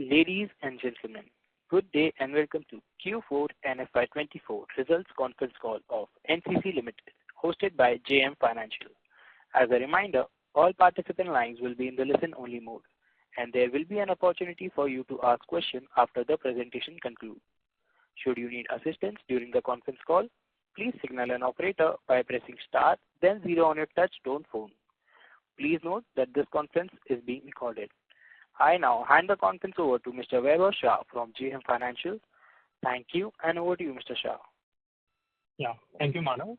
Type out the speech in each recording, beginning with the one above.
Ladies and gentlemen, good day and welcome to Q4 and FY24 results conference call of NCC Ltd, hosted by JM Financial. As a reminder, all participant lines will be in the listen-only mode, and there will be an opportunity for you to ask questions after the presentation concludes. Should you need assistance during the conference call, please signal an operator by pressing star, then 0 on your touch-tone phone. Please note that this conference is being recorded. I now hand the conference over to Mr. Vaibhav Shah from JM Financial. Thank you, and over to you, Mr. Shah. Yeah, thank you, Manav.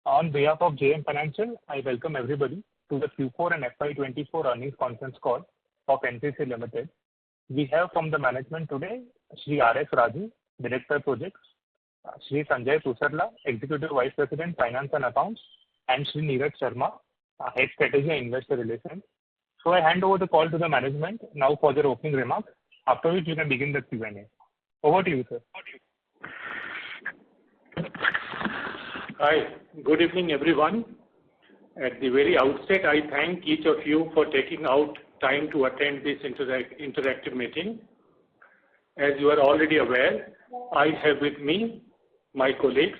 On behalf of JM Financial, I welcome everybody to the Q4 and FY24 earnings conference call of NCC Ltd. We have from the management today, Shri R.S. Raju, Director Projects, Shri Sanjay Pusarla, Executive Vice President, Finance and Accounts, and Shri Neeraj Sharma, Head Strategy and Investor Relations. So I hand over the call to the management now for their opening remarks, after which we can begin the Q&A. Over to you, sir. Hi, good evening, everyone. At the very outset, I thank each of you for taking out time to attend this interactive meeting. As you are already aware, I have with me my colleagues,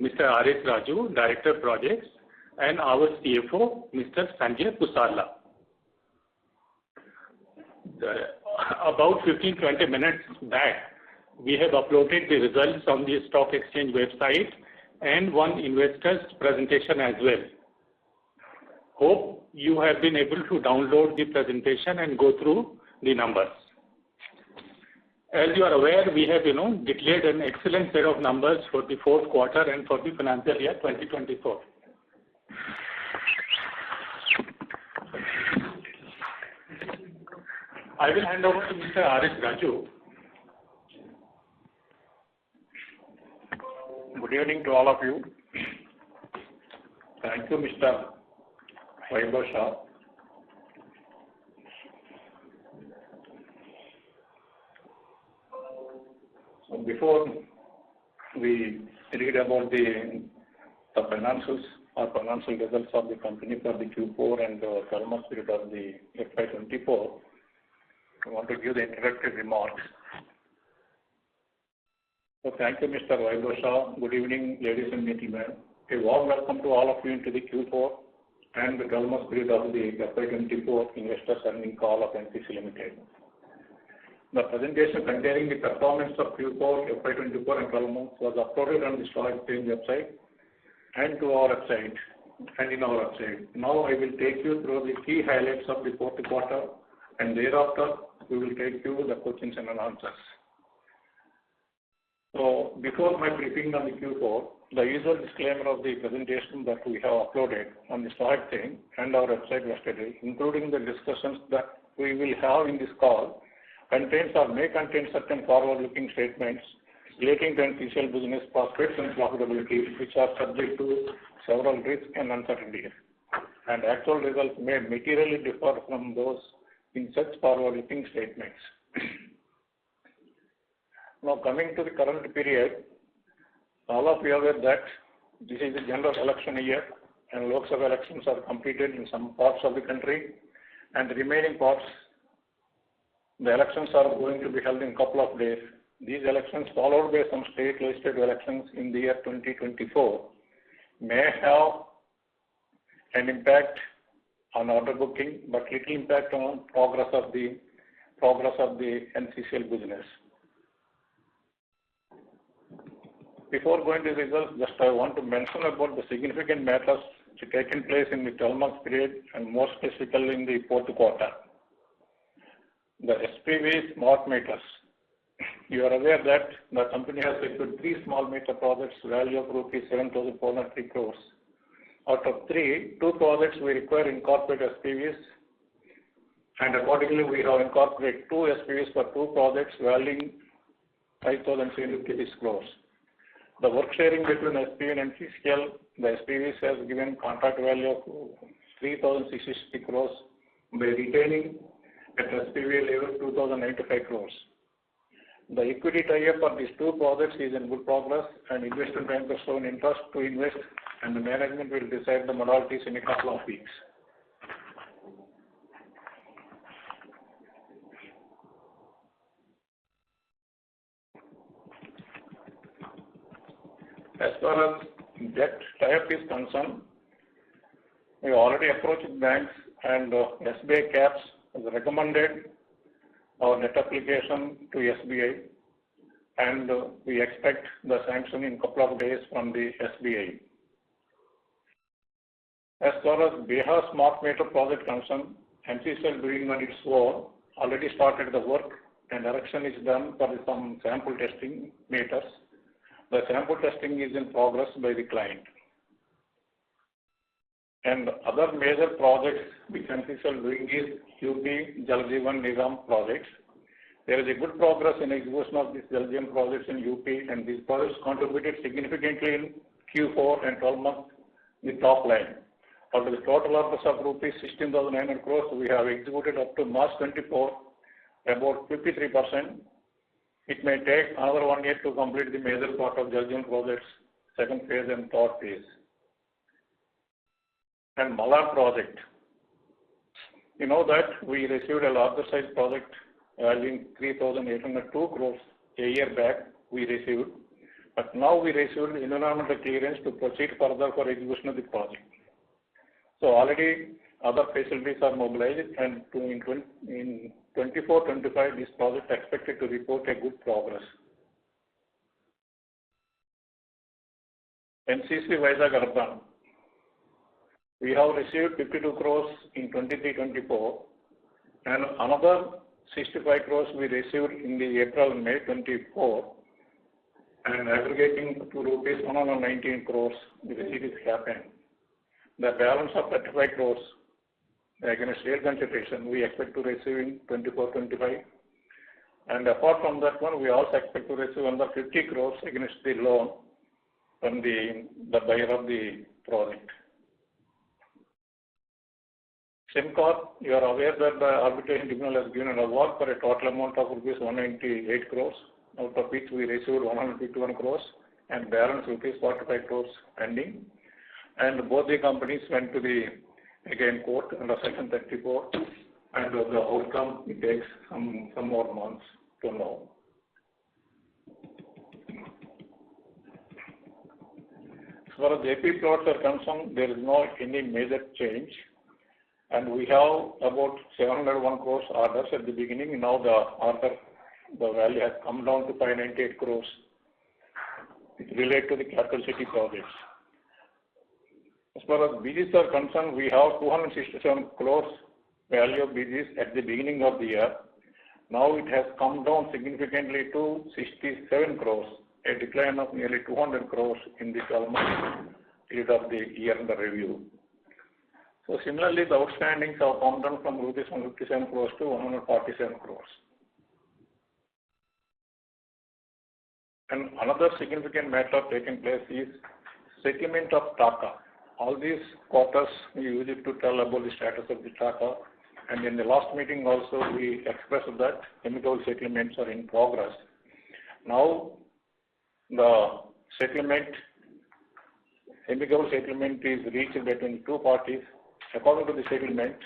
Mr. R.S. Raju, Director Projects, and our CFO, Mr. Sanjay Pusarla. About 15-20 minutes back, we have uploaded the results on the stock exchange website and one investor's presentation as well. Hope you have been able to download the presentation and go through the numbers. As you are aware, we have declared an excellent set of numbers for the fourth quarter and for the financial year 2024. I will hand over to Mr. R.S. Raju. Good evening to all of you. Thank you, Mr. Vaibhav Shah. So before we read about the financials or financial results of the company for the Q4 and the 12-month period of the FY24, I want to give the introductory remarks. So thank you, Mr. Vaibhav Shah. Good evening, ladies and gentlemen. A warm welcome to all of you into the Q4 and the 12-month period of the FY24 investors earnings call of NCC Ltd. The presentation containing the performance of Q4, FY24 and 12 months was uploaded on the stock exchange website and to our website and in our website. Now I will take you through the key highlights of the fourth quarter, and thereafter we will take you the questions and answers. So before my briefing on the Q4, the usual disclaimer of the presentation that we have uploaded on the stock exchange and our website yesterday, including the discussions that we will have in this call, contains or may contain certain forward-looking statements relating to NCCL business prospects and profitability, which are subject to several risks and uncertainties, and actual results may materially differ from those in such forward-looking statements. Now, coming to the current period, all of you are aware that this is the general election year, and Lok Sabha elections are completed in some parts of the country, and the remaining parts, the elections are going to be held in a couple of days. These elections, followed by some state legislative elections in the year 2024, may have an impact on order booking, but little impact on progress of the NCCL business. Before going to the results, just I want to mention about the significant matters which have taken place in the 12-month period and more specifically in the fourth quarter. The SPV smart meters. You are aware that the company has secured 3 small meter projects value of rupees 7,403 crores. Out of 3, 2 projects we require incorporate SPVs, and accordingly we have incorporated 2 SPVs for 2 projects valuing 5,356 crores. The work sharing between SPV and NCCL, the SPVs has given contract value of 3,660 crores by retaining at SPV level 2,095 crores. The equity tie-up for these 2 projects is in good progress, and investment bankers have shown interest to invest, and the management will decide the modalities in a couple of weeks. As far as debt tie-up is concerned, we already approached banks and SBI CAPS has recommended our debt application to SBI, and we expect the sanction in a couple of days from the SBI. As far as Bihar Smart Meter project concerned, NCC doing on its own already started the work and erection is done for some sample testing meters. The sample testing is in progress by the client. And other major projects which NCC is doing is UP Jal Jeevan Nigam projects. There is a good progress in execution of these Jal Jeevan projects in UP, and these projects contributed significantly in Q4 and 12 months the top line. Out of the total orders of rupees 16,900 crores, we have executed up to March 24 about 53%. It may take another 1 year to complete the major part of Jal Jeevan projects, second phase and third phase. And Malar project. You know that we received a larger size project valuing 3,802 crores a year back we received, but now we received environmental clearance to proceed further for execution of the project. So already other facilities are mobilized, and in 24-25 this project expected to report a good progress. NCC Vizag Urban. We have received 52 crores in 23-24 and another 65 crores we received in the April and May 24 and aggregating to rupees 119 crores the receipt is happened. The balance of 35 crores against real consideration we expect to receive in 24-25, and apart from that one we also expect to receive another 50 crores against the loan from the buyer of the project. SimCorp, you are aware that the arbitration tribunal has given an award for a total amount of rupees 198 crores, out of which we received 151 crores and balance rupees 45 crores pending. And both the companies went to the court under section 34, and the outcome it takes some more months to know. As far as AP plots are concerned, there is no any major change, and we have about 701 crores orders at the beginning. Now the value has come down to 598 crores. It relates to the capital city projects. As far as BGs are concerned, we have 267 crores value of BGs at the beginning of the year. Now it has come down significantly to 67 crores, a decline of nearly 200 crores in the 12-month period of the year under review. So similarly, the outstandings have come down from rupees 157 crores to 147 crores. And another significant matter taking place is settlement of TACA. All these quarters we use it to tell about the status of the TACA, and in the last meeting also we expressed that amicable settlements are in progress. Now the amicable settlement is reached between two parties. According to the settlement,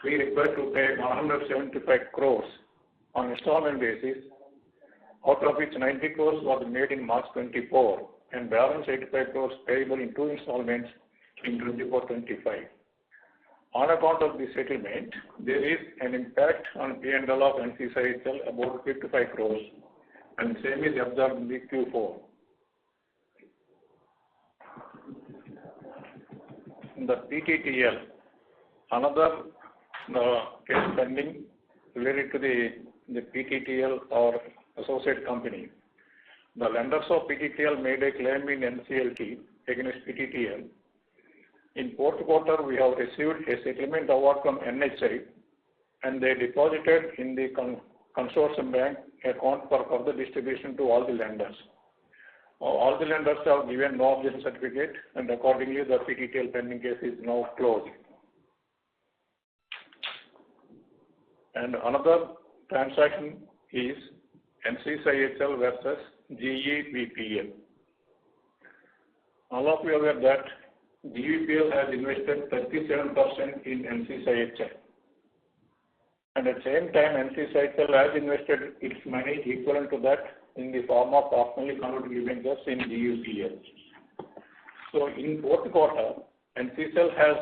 we require to pay 175 crores on installment basis, out of which 90 crores was made in March 24 and balance 85 crores payable in two installments in 24-25. On account of the settlement, there is an impact on P&L of NCC about 55 crores, and same is observed in the Q4. The PTTL, another case pending related to the PTTL or associate company. The lenders of PTTL made a claim in NCLT against PTTL. In fourth quarter, we have received a settlement award from NHI, and they deposited in the consortium bank account for further distribution to all the lenders. All the lenders have given no objection certificate, and accordingly the PTTL pending case is now closed. And another transaction is NCCIHL versus GEVPL. All of you are aware that GEVPL has invested 37% in NCCIHL. And at the same time, NCC has invested its money equivalent to that in the form of optionally converted debentures in GUPL. So in fourth quarter, NCC has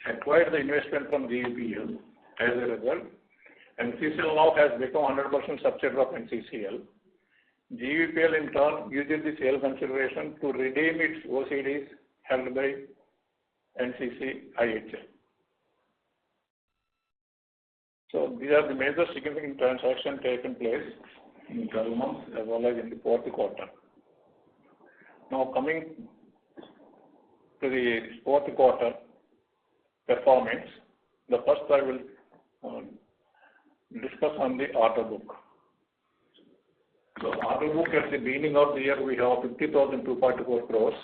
acquired the investment from GUPL. As a result, NCC now has become 100% subsidiary of NCCL. GUPL in turn uses the sale consideration to redeem its OCDs held by NCC IHL. So these are the major significant transactions taken place in 12 months as well as in the fourth quarter. Now coming to the fourth quarter performance, the first I will discuss on the order book. So order book at the beginning of the year we have 50,244 crores,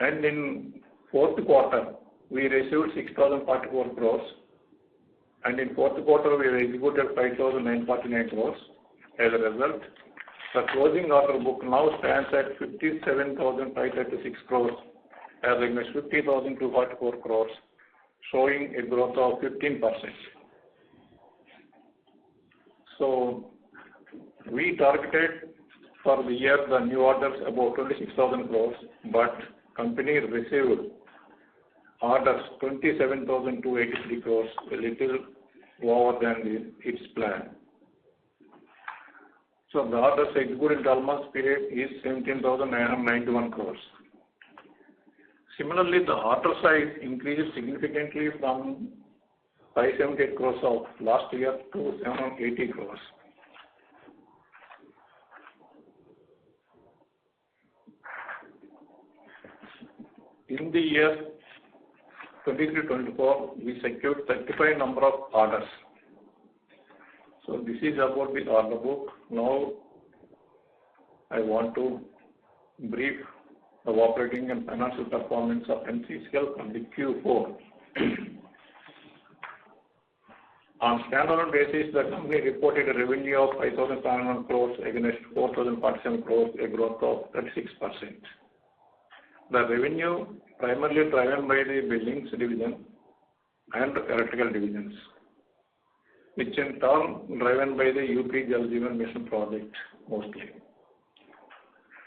and in fourth quarter we received 6,044 crores, and in fourth quarter we executed 5,949 crores. As a result, the closing order book now stands at 57,536 crores as against 50,244 crores, showing a growth of 15%. So we targeted for the year the new orders about 26,000 crores, but company received orders 27,283 crores, a little lower than its plan. So the orders executed in 12 months period is 17,991 crores. Similarly, the order size increased significantly from 578 crores of last year to 780 crores. In the year 23-24, we secured 35 number of orders. So this is about the order book. Now I want to brief the operating and financial performance of NCCL from the Q4. On standalone basis, the company reported a revenue of 5,500 crores against 4,047 crores, a growth of 36%. The revenue primarily driven by the buildings division and electrical divisions, which in turn driven by the UP Jal Jeevan Mission project mostly.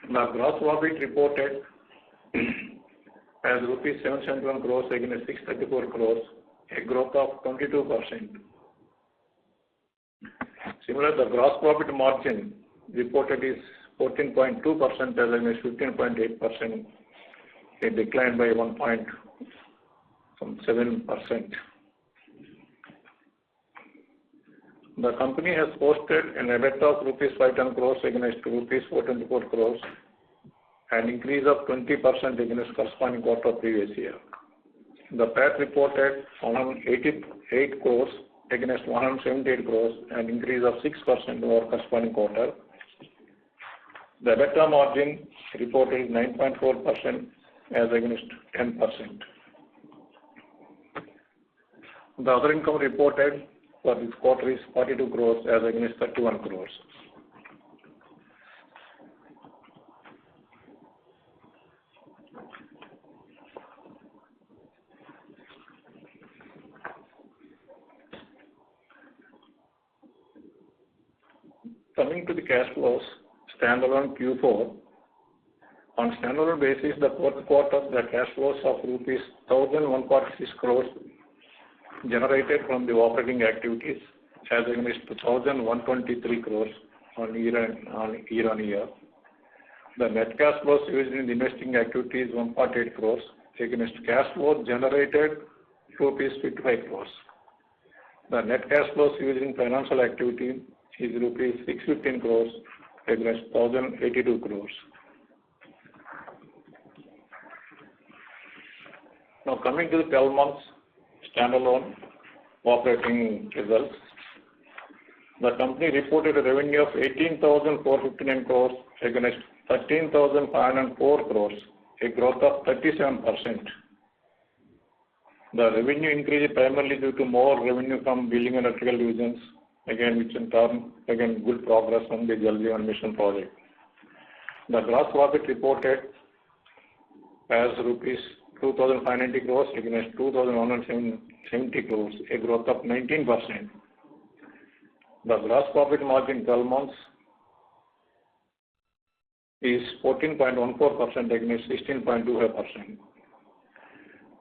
The gross profit reported as rupees 771 crores against 634 crores, a growth of 22%. Similarly, the gross profit margin reported is 14.2% as against 15.8%, a decline by 1.7%. The company has posted an EBITDA of rupees 510 crores against rupees 424 crores, an increase of 20% against corresponding quarter previous year. The PAT reported 188 crores against 178 crores, an increase of 6% over corresponding quarter. The EBITDA margin reported 9.4% as against 10%. The other income reported for this quarter is 42 crores as against 31 crores. Coming to the cash flows, standalone Q4. On standalone basis, the fourth quarter, the cash flows of rupees 1,146 crores generated from the operating activities as against 2,123 crores on year-on-year. The net cash flows used in the investing activities 148 crores against cash flow generated rupees 55 crores. The net cash flows used in financial activity is rupees 615 crores against 1,082 crores. Now coming to the 12 months standalone operating results, the company reported a revenue of 18,459 crores against 13,504 crores, a growth of 37%. The revenue increase is primarily due to more revenue from building and electrical divisions, again which in turn again good progress on the Jal Jeevan Mission project. The gross profit reported as rupees 2,590 crores against 2,170 crores, a growth of 19%. The gross profit margin 12 months is 14.14% against 16.25%.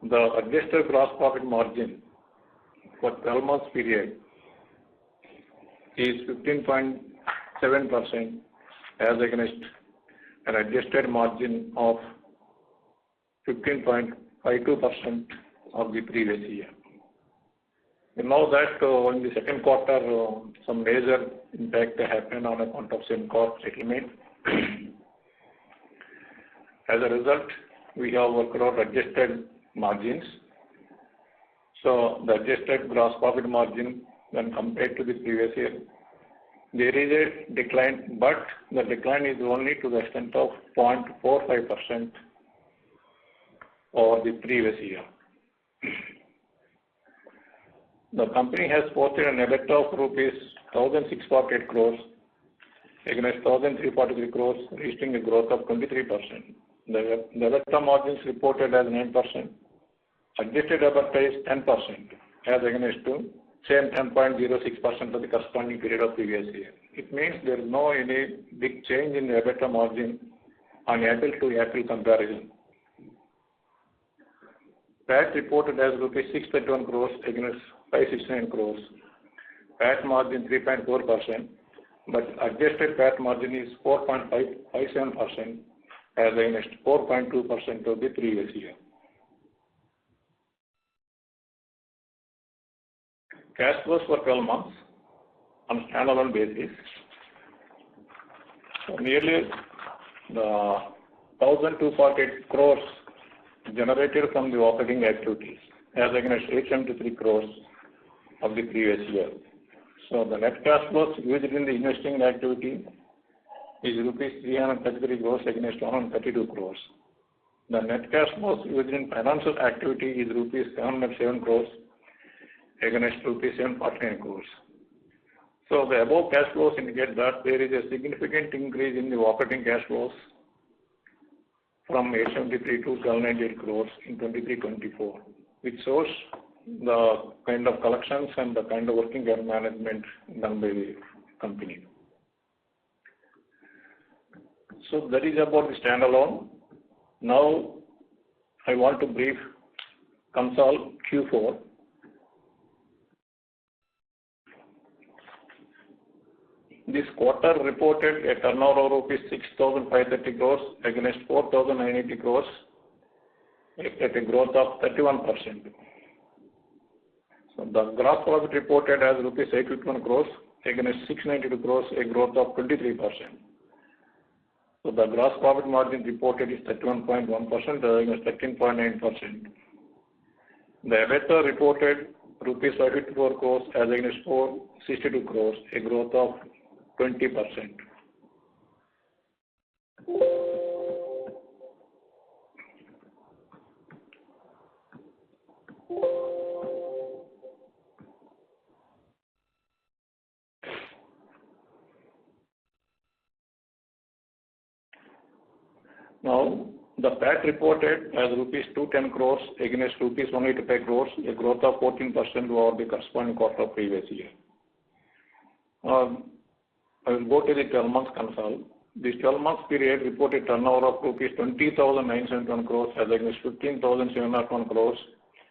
The adjusted gross profit margin for 12 months period is 15.7% as against an adjusted margin of 15.52% of the previous year. We know that in the second quarter, some major impact happened on account of SIM-Corp settlement. As a result, we have worked out adjusted margins. So the adjusted gross profit margin when compared to the previous year, there is a decline, but the decline is only to the extent of 0.45% over the previous year. The company has posted an EBITDA of rupees 1,648 crores against 1,343 crores, registering a growth of 23%. The EBITDA margins reported as 9%. Adjusted EBITDA is 10% as against to same 10.06% of the corresponding period of previous year. It means there is no any big change in the EBITDA margin on apple-to-apple comparison. PAT reported as rupees 631 crores against 569 crores. PAT margin 3.4%, but adjusted PAT margin is 4.57% as against 4.2% of the previous year. Cash flows for 12 months on standalone basis. So nearly the 1,248 crores generated from the operating activities as against 873 crores of the previous year. So the net cash flows used in the investing activity is rupees 333 crores against 132 crores. The net cash flows used in financial activity is rupees 707 crores against rupees 749 crores. So the above cash flows indicate that there is a significant increase in the operating cash flows from 873 to 798 crores in 23-24, which shows the kind of collections and the kind of working capital management done by the company. So that is about the standalone. Now I want to brief consol Q4. This quarter reported a turnover of rupees 6,530 crores against 4,980 crores at a growth of 31%. So the gross profit reported as rupees 851 crores against 692 crores, a growth of 23%. So the gross profit margin reported is 31.1% against 13.9%. The EBITDA reported rupees 554 crores as against 462 crores, a growth of 20%. Now, the PAT reported as rupees 210 crores against rupees 185 crores, a growth of 14% over the corresponding quarter of previous year. I will go to the 12 months consol. This 12 months period reported turnover of rupees 20,971 crores as against 15,701 crores,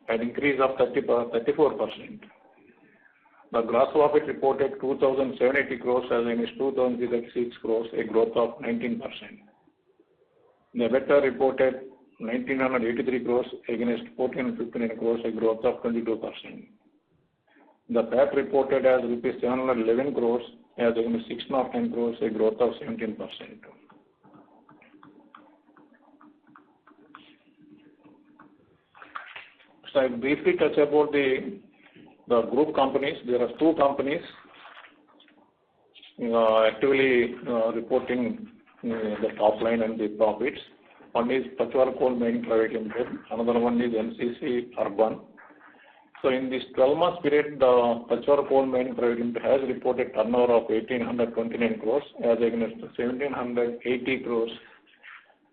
an increase of 34%. The gross profit reported 2,780 crores as against 2,036 crores, a growth of 19%. The EBITDA reported 1,983 crores against 1,459 crores, a growth of 22%. The PAT reported as rupees 711 crores as against 609 crores, a growth of 17%. So I briefly touch about the group companies. There are two companies actively reporting the top line and the profits. One is Pachwara Coal Mining Private Limited, another one is NCC Urban. So in this 12 months period, the Pachwara Coal Mining Private Limited has reported turnover of 1,829 crores as against 1,780 crores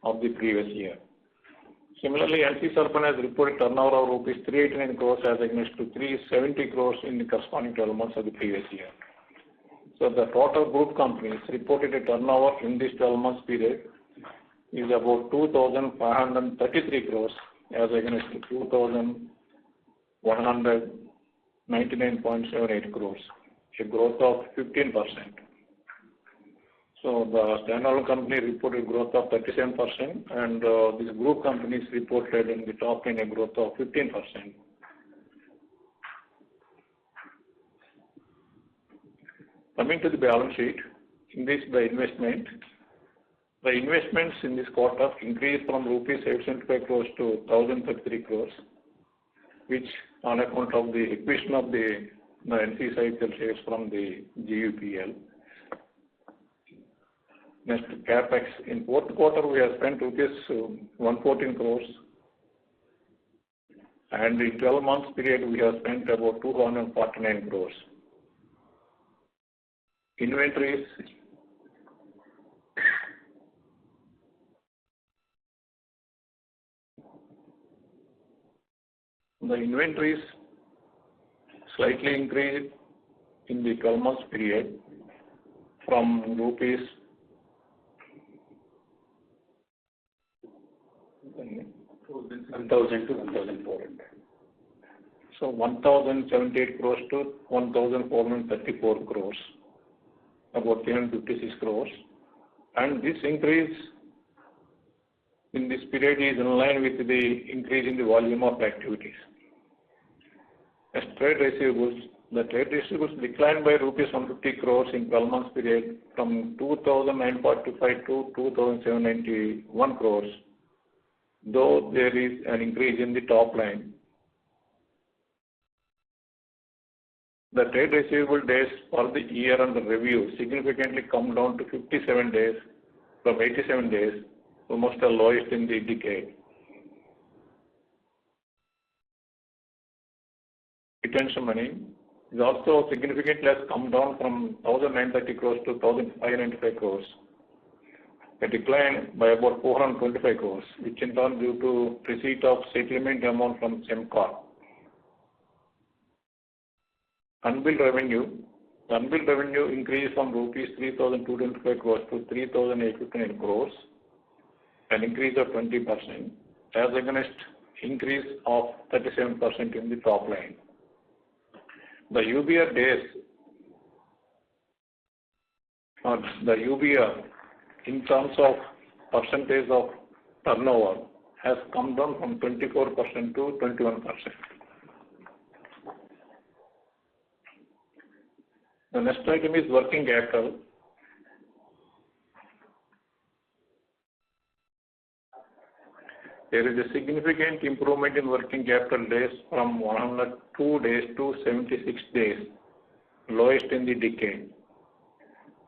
of the previous year. Similarly, NCC Urban has reported turnover of rupees 389 crores as against to 370 crores in the corresponding 12 months of the previous year. So the total group companies reported a turnover in this 12 months period is about 2,533 crores as against 2,199.78 crores, a growth of 15%. So the standalone company reported growth of 37%, and these group companies reported in the top line a growth of 15%. Coming to the balance sheet, in this the investments in this quarter increased from rupees 875 crores to 1,033 crores, which on account of the acquisition of the NCC Ltd shares from the GUPL. Next, capex. In fourth quarter, we have spent rupees 114 crores, and in 12 months period, we have spent about 249 crores. Inventories. The inventories slightly increased in the 12 months period from rupees 1,000 to 1,400. So 1,078 crores to 1,434 crores, about 356 crores. And this increase in this period is in line with the increase in the volume of activities. As trade receivables, the trade receivables declined by rupees 150 crores in 12 months period from 2,945 to 2,791 crores. Though there is an increase in the top line, the trade receivable days for the year under review significantly come down to 57 days from 87 days, almost the lowest in the decade. Retention money is also significantly has come down from 1,930 crores to 1,595 crores. A decline by about 425 crores, which in turn due to receipt of settlement amount from SEMCOR. Unbilled revenue. The unbilled revenue increased from rupees 3,225 crores to 3,859 crores, an increase of 20%, as against increase of 37% in the top line. The UBR days, or the UBR in terms of percentage of turnover has come down from 24% to 21%. The next item is working capital. There is a significant improvement in working capital days from 102 days to 76 days, lowest in the decade.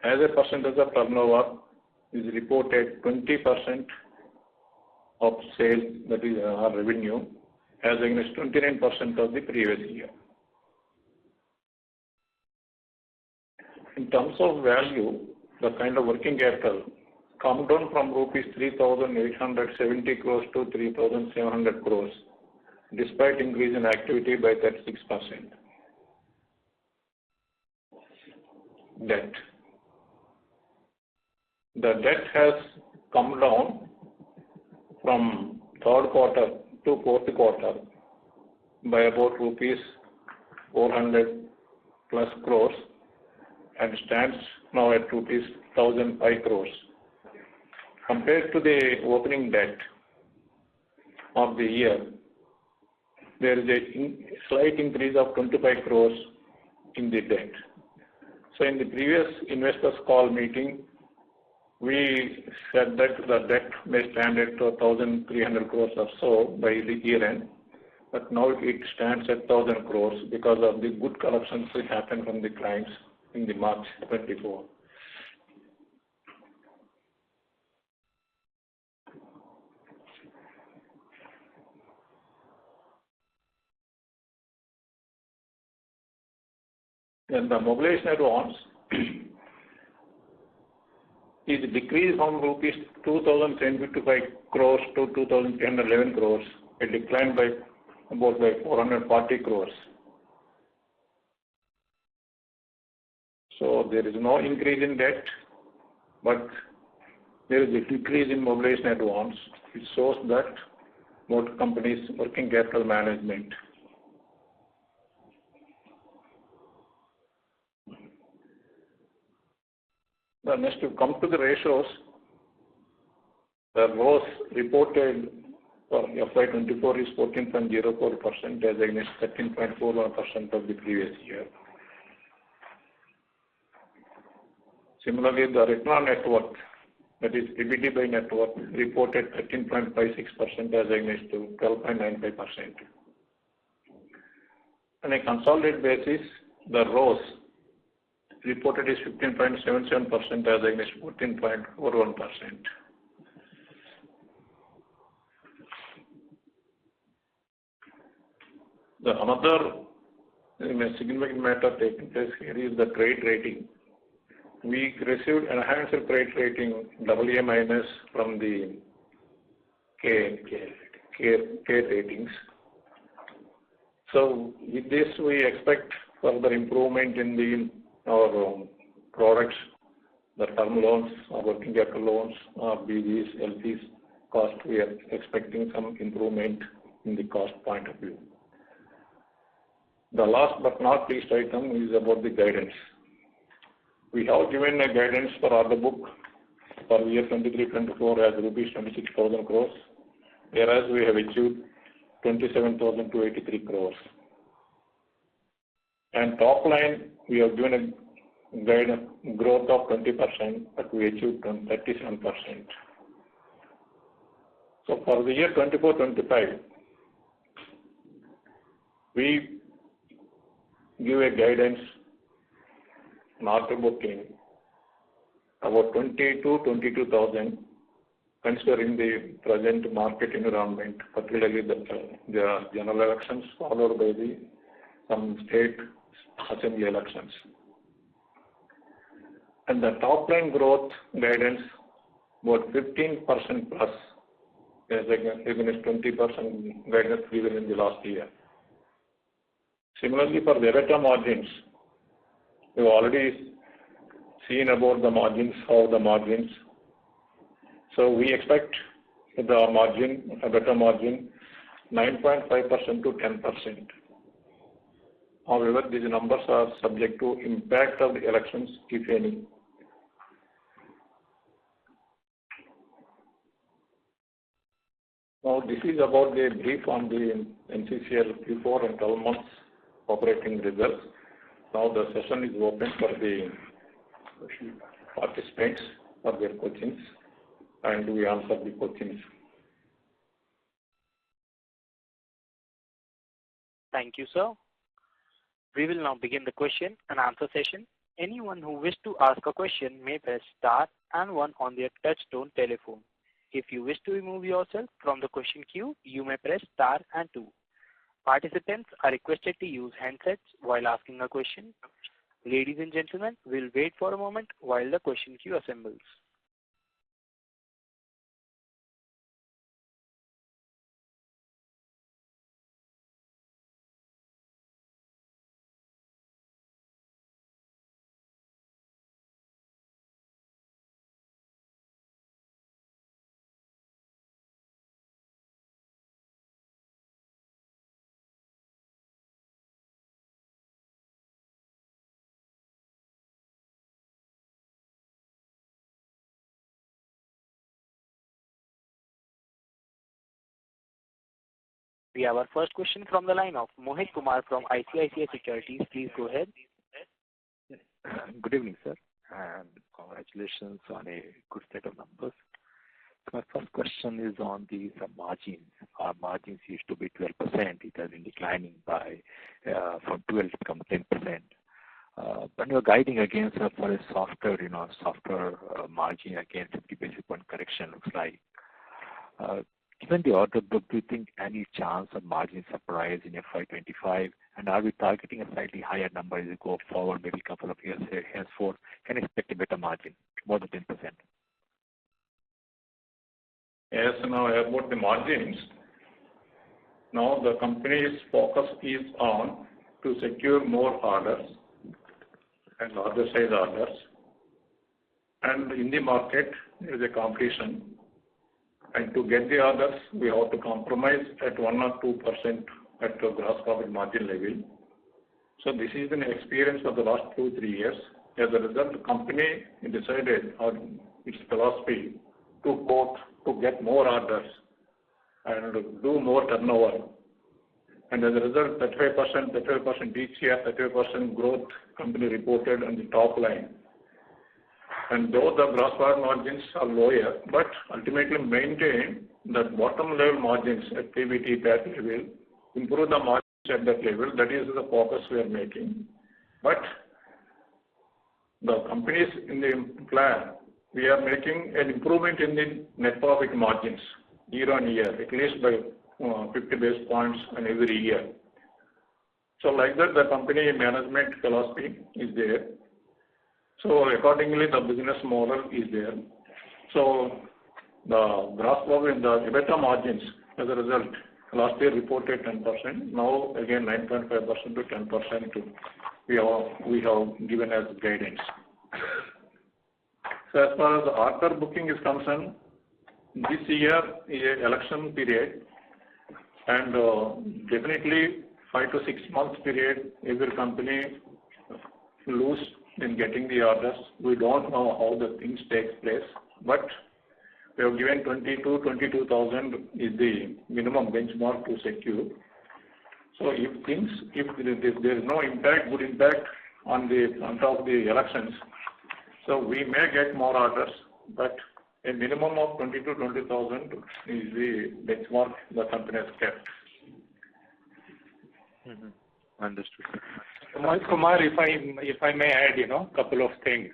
As a percentage of turnover is reported 20% of sales, that is our revenue, as against 29% of the previous year. In terms of value, the kind of working capital come down from rupees 3,870 crores to 3,700 crores, despite increase in activity by 36%. Debt. The debt has come down from third quarter to fourth quarter by about rupees 400 plus crores and stands now at rupees 1,005 crores. Compared to the opening debt of the year, there is a slight increase of 25 crores in the debt. So in the previous investors call meeting, we said that the debt may stand at 1,300 crores or so by the year end, but now it stands at 1,000 crores because of the good collections which happened from the clients in the March 24. Then the mobilization advance. is decreased from rupees 2,1055 crores to 2,1011 crores, a decline by about 440 crores. So there is no increase in debt, but there is a decrease in mobilization advance, which shows that both companies' working capital management. Now, next to come to the ratios, the ROS reported for FY24 is 14.04% as against 13.41% of the previous year. Similarly, the return on net worth, that is PBT by net worth, reported 13.56% as against to 12.95%. On a consolidated basis, the ROS reported is 15.77% as against 14.41%. The another significant matter taking place here is the credit rating. We received enhanced credit rating AA minus from the K ratings. So with this, we expect further improvement in our products, the term loans, our working capital loans, BGs, LCs cost. We are expecting some improvement in the cost point of view. The last but not least item is about the guidance. We have given a guidance for order book for year 23-24 as rupees 26,000 crores, whereas we have achieved 27,283 crores. And top line, we have given a guidance growth of 20%, but we achieved 37%. So for the year 24-25, we give a guidance on order booking about 20,000-22,000, considering the present market environment, particularly the general elections followed by some state assembly elections. And the top line growth guidance about 15% plus as against 20% guidance given in the last year. Similarly, for the EBITDA margins, we've already seen about the margins, how the margins. So we expect the margin, EBITDA margin, 9.5% to 10%. However, these numbers are subject to impact of the elections, if any. Now, this is about the brief on the NCCL Q4 and 12 months operating results. Now the session is open for the participants for their questions, and we answer the questions. Thank you, sir. We will now begin the question and answer session. Anyone who wishes to ask a question may press star and one on their touch-tone telephone. If you wish to remove yourself from the question queue, you may press star and two. Participants are requested to use handsets while asking a question. Ladies and gentlemen, we'll wait for a moment while the question queue assembles. We have our first question from the line of Mohit Kumar from ICICI Securities. Please go ahead. Good evening, sir, and congratulations on a good set of numbers. My first question is on the margins. Our margins used to be 12%. It has been declining by from 12 to become 10%. But you're guiding against for a softer margin against 50 basis point correction, looks like. Given the order book, do you think any chance of margin surprise in FY25? And are we targeting a slightly higher number as we go forward, maybe a couple of years henceforth? Can expect a better margin, more than 10%? As now about the margins, now the company's focus is on to secure more orders and larger size orders. And in the market, there is a competition. And to get the orders, we have to compromise at 1 or 2% at the gross profit margin level. So this is an experience for the last 2-3 years. As a result, the company decided on its philosophy to get more orders and do more turnover. And as a result, 35% each year, 35% growth company reported on the top line. And though the gross profit margins are lower, but ultimately maintain the bottom level margins at PBT, PAT level, improve the margins at that level. That is the focus we are making. But the companies in the plan, we are making an improvement in the net profit margins year on year, at least by 50 basis points and every year. So like that, the company management philosophy is there. So accordingly, the business model is there. So the gross profit, the EBITDA margins, as a result, last year reported 10%. Now again 9.5% to 10% we have given as guidance. So as far as the order booking is concerned, this year is an election period, and definitely 5 to 6 months period, every company lose in getting the orders. We don't know how the things take place, but we have given 22,000 is the minimum benchmark to secure. So if there is no impact, good impact on top of the elections, so we may get more orders, but a minimum of 20,000 is the benchmark the company has kept. Understood. Kumar, if I may add, couple of things.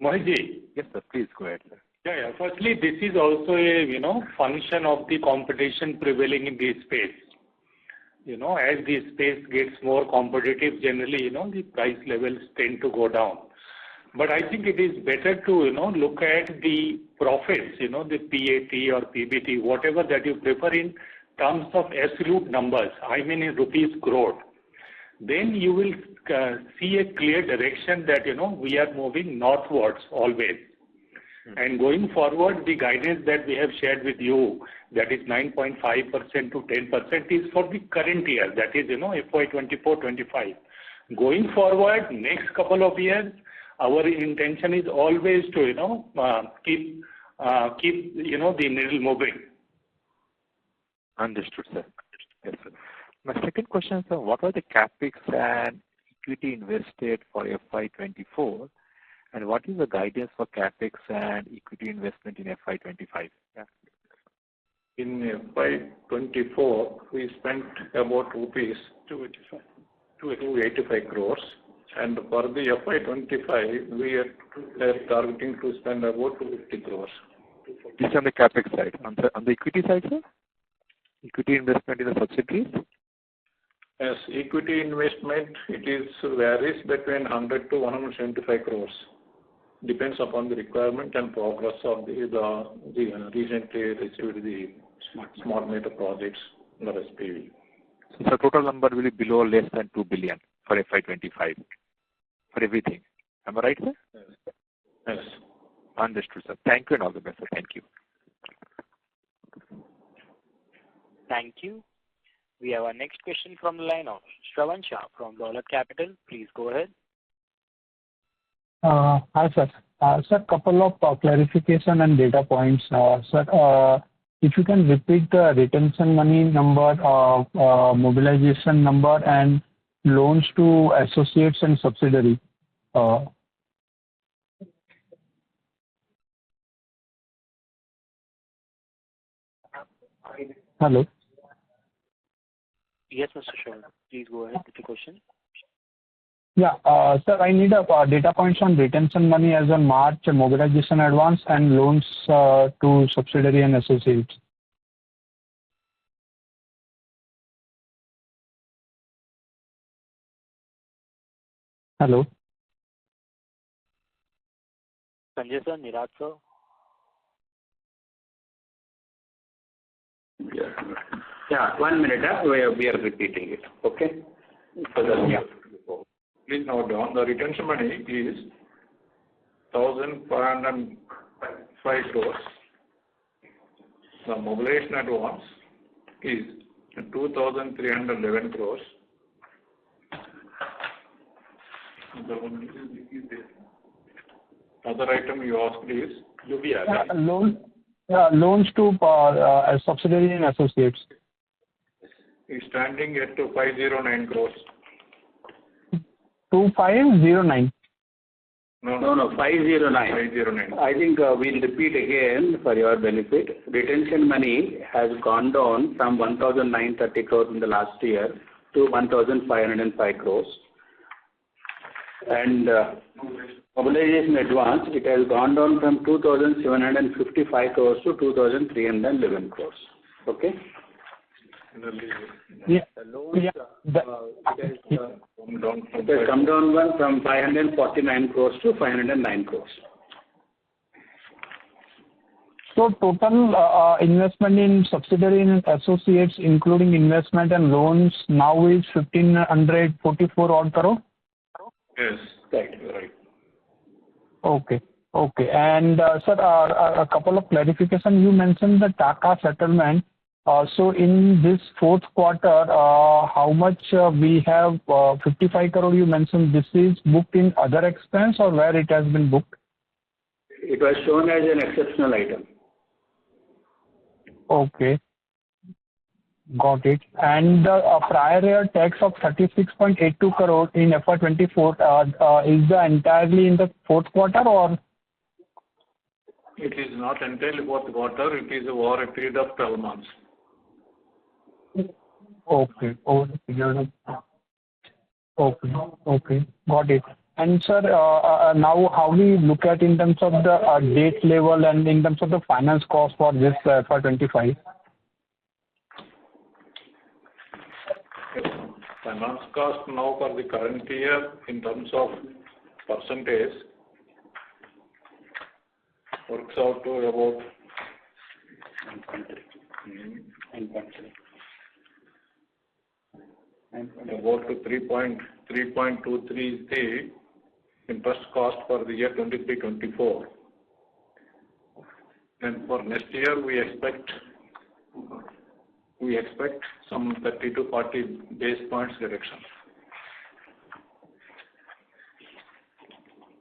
Mohitji. Yes, sir. Please go ahead, sir. Yeah. Firstly, this is also a function of the competition prevailing in this space. As the space gets more competitive, generally, the price levels tend to go down. But I think it is better to, look at the profits, the PAT or PBT, whatever that you prefer in terms of absolute numbers, I mean in rupees crore. Then you will see a clear direction that, we are moving northwards always. And going forward, the guidance that we have shared with you, that is 9.5% to 10% is for the current year, that is, FY24-25. Going forward, next couple of years, our intention is always to, keep the needle moving. Understood, sir. Yes, sir. My second question, sir, what are the capex and equity invested for FY24, and what is the guidance for capex and equity investment in FY25? Yeah. In FY24, we spent about rupees 285 crores, and for the FY25, we are targeting to spend about 250 crores. This is on the capex side. On the equity side, sir? Equity investment in the subsidiaries? Yes, equity investment, it is varies between 100 to 175 crores. Depends upon the requirement and progress of the recently received the smart meter projects in the SPV. So the total number will be below or less than 2 billion for FY25 for everything. Am I right, sir? Yes. Understood, sir. Thank you and all the best, sir. Thank you. Thank you. We have our next question from the line of Shravan Shah from Dolat Capital. Please go ahead. Hi, sir. Sir, couple of clarification and data points. Sir, if you can repeat the retention money number, mobilization number, and loans to associates and subsidiary. Hello. Yes, Mr. Shravan. Please go ahead with the question. Yeah, sir, I need a data points on retention money as on March, mobilization advance, and loans to subsidiary and associates. Hello. Sanjay sir, Niraj sir. Yeah, 1 minute. We are repeating it. Okay. Please note down the retention money is 1,505 crores. The mobilization advance is 2,311 crores. Other item you asked is loans to subsidiary and associates. Is standing at 509 crores. 2509. No, 509. 509. I think we'll repeat again for your benefit. Retention money has gone down from 1,930 crores in the last year to 1,505 crores. And mobilization advance, it has gone down from 2,755 crores to 2,311 crores. Okay? Yeah. It has come down from 549 crores to 509 crores. So total investment in subsidiary and associates, including investment and loans, now is 1,544 odd crore? Yes, right. Okay. And sir, a couple of clarification. You mentioned the TACA settlement. So in this fourth quarter, how much we have 55 crore you mentioned, this is booked in other expense or where it has been booked? It was shown as an exceptional item. Okay. Got it. And the prior year tax of 36.82 crore in FY24 is the entirely in the fourth quarter or? It is not entirely fourth quarter, it is over a period of 12 months. Okay. Over the period of. Okay. Got it. And sir, now how we look at in terms of the debt level and in terms of the finance cost for this FY25? Finance cost now for the current year in terms of percentage works out to about 3.23 is the interest cost for the year 23-24. And for next year we expect some 30 to 40 basis points reduction.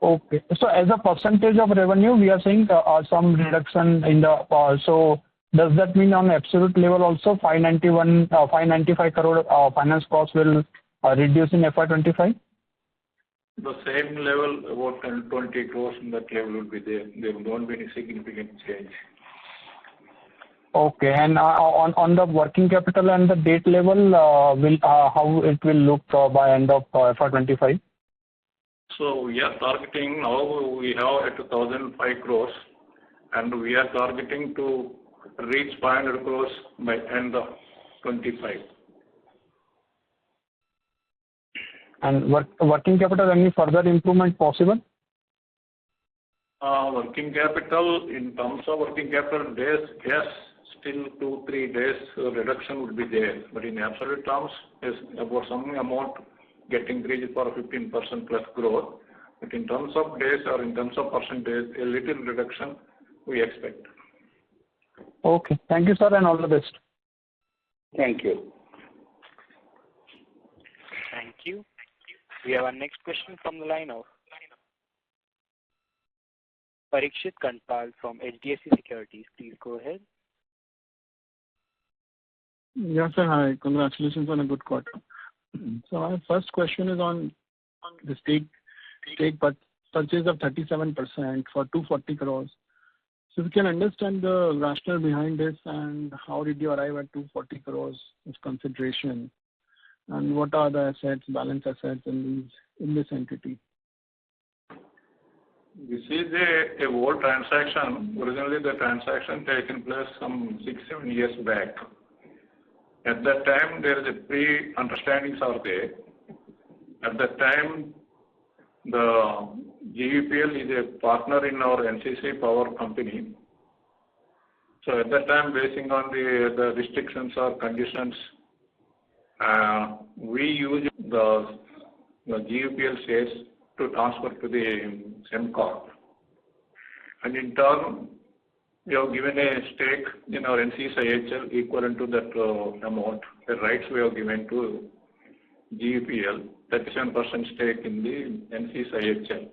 Okay. So as a percentage of revenue, we are saying some reduction in the, so does that mean on absolute level also 595 crore finance cost will reduce in FY25? The same level, about 10-20 crores in that level will be there. There won't be any significant change. Okay. And on the working capital and the debt level, how it will look by end of FY25? So we are targeting now, we have at 1,005 crores and we are targeting to reach 500 crores by end of 25. And working capital, any further improvement possible? Working capital, in terms of working capital days, yes, still 2-3 days reduction would be there. But in absolute terms, is about some amount getting reached for 15% plus growth. But in terms of days or in terms of percentage, a little reduction we expect. Okay. Thank you, sir, and all the best. Thank you. Thank you. We have our next question from the line of Parikshit Kandpal from HDFC Securities. Please go ahead. Yes, sir. Hi. Congratulations on a good quarter. So my first question is on the stake purchase of 37% for 240 crores. So we can understand the rationale behind this and how did you arrive at 240 crores as consideration, and what are the assets, balance assets in this entity? This is a old transaction. Originally, the transaction taken place some 6-7 years back. At that time, there is a pre-understandings are there. At that time, the GVPL is a partner in our NCC power company. So at that time, basing on the restrictions or conditions, we use the GUPL shares to transfer to the SEMCORP. And in turn, we have given a stake in our NCC IHL equivalent to that amount, the rights we have given to GUPL, 37% stake in the NCC IHL.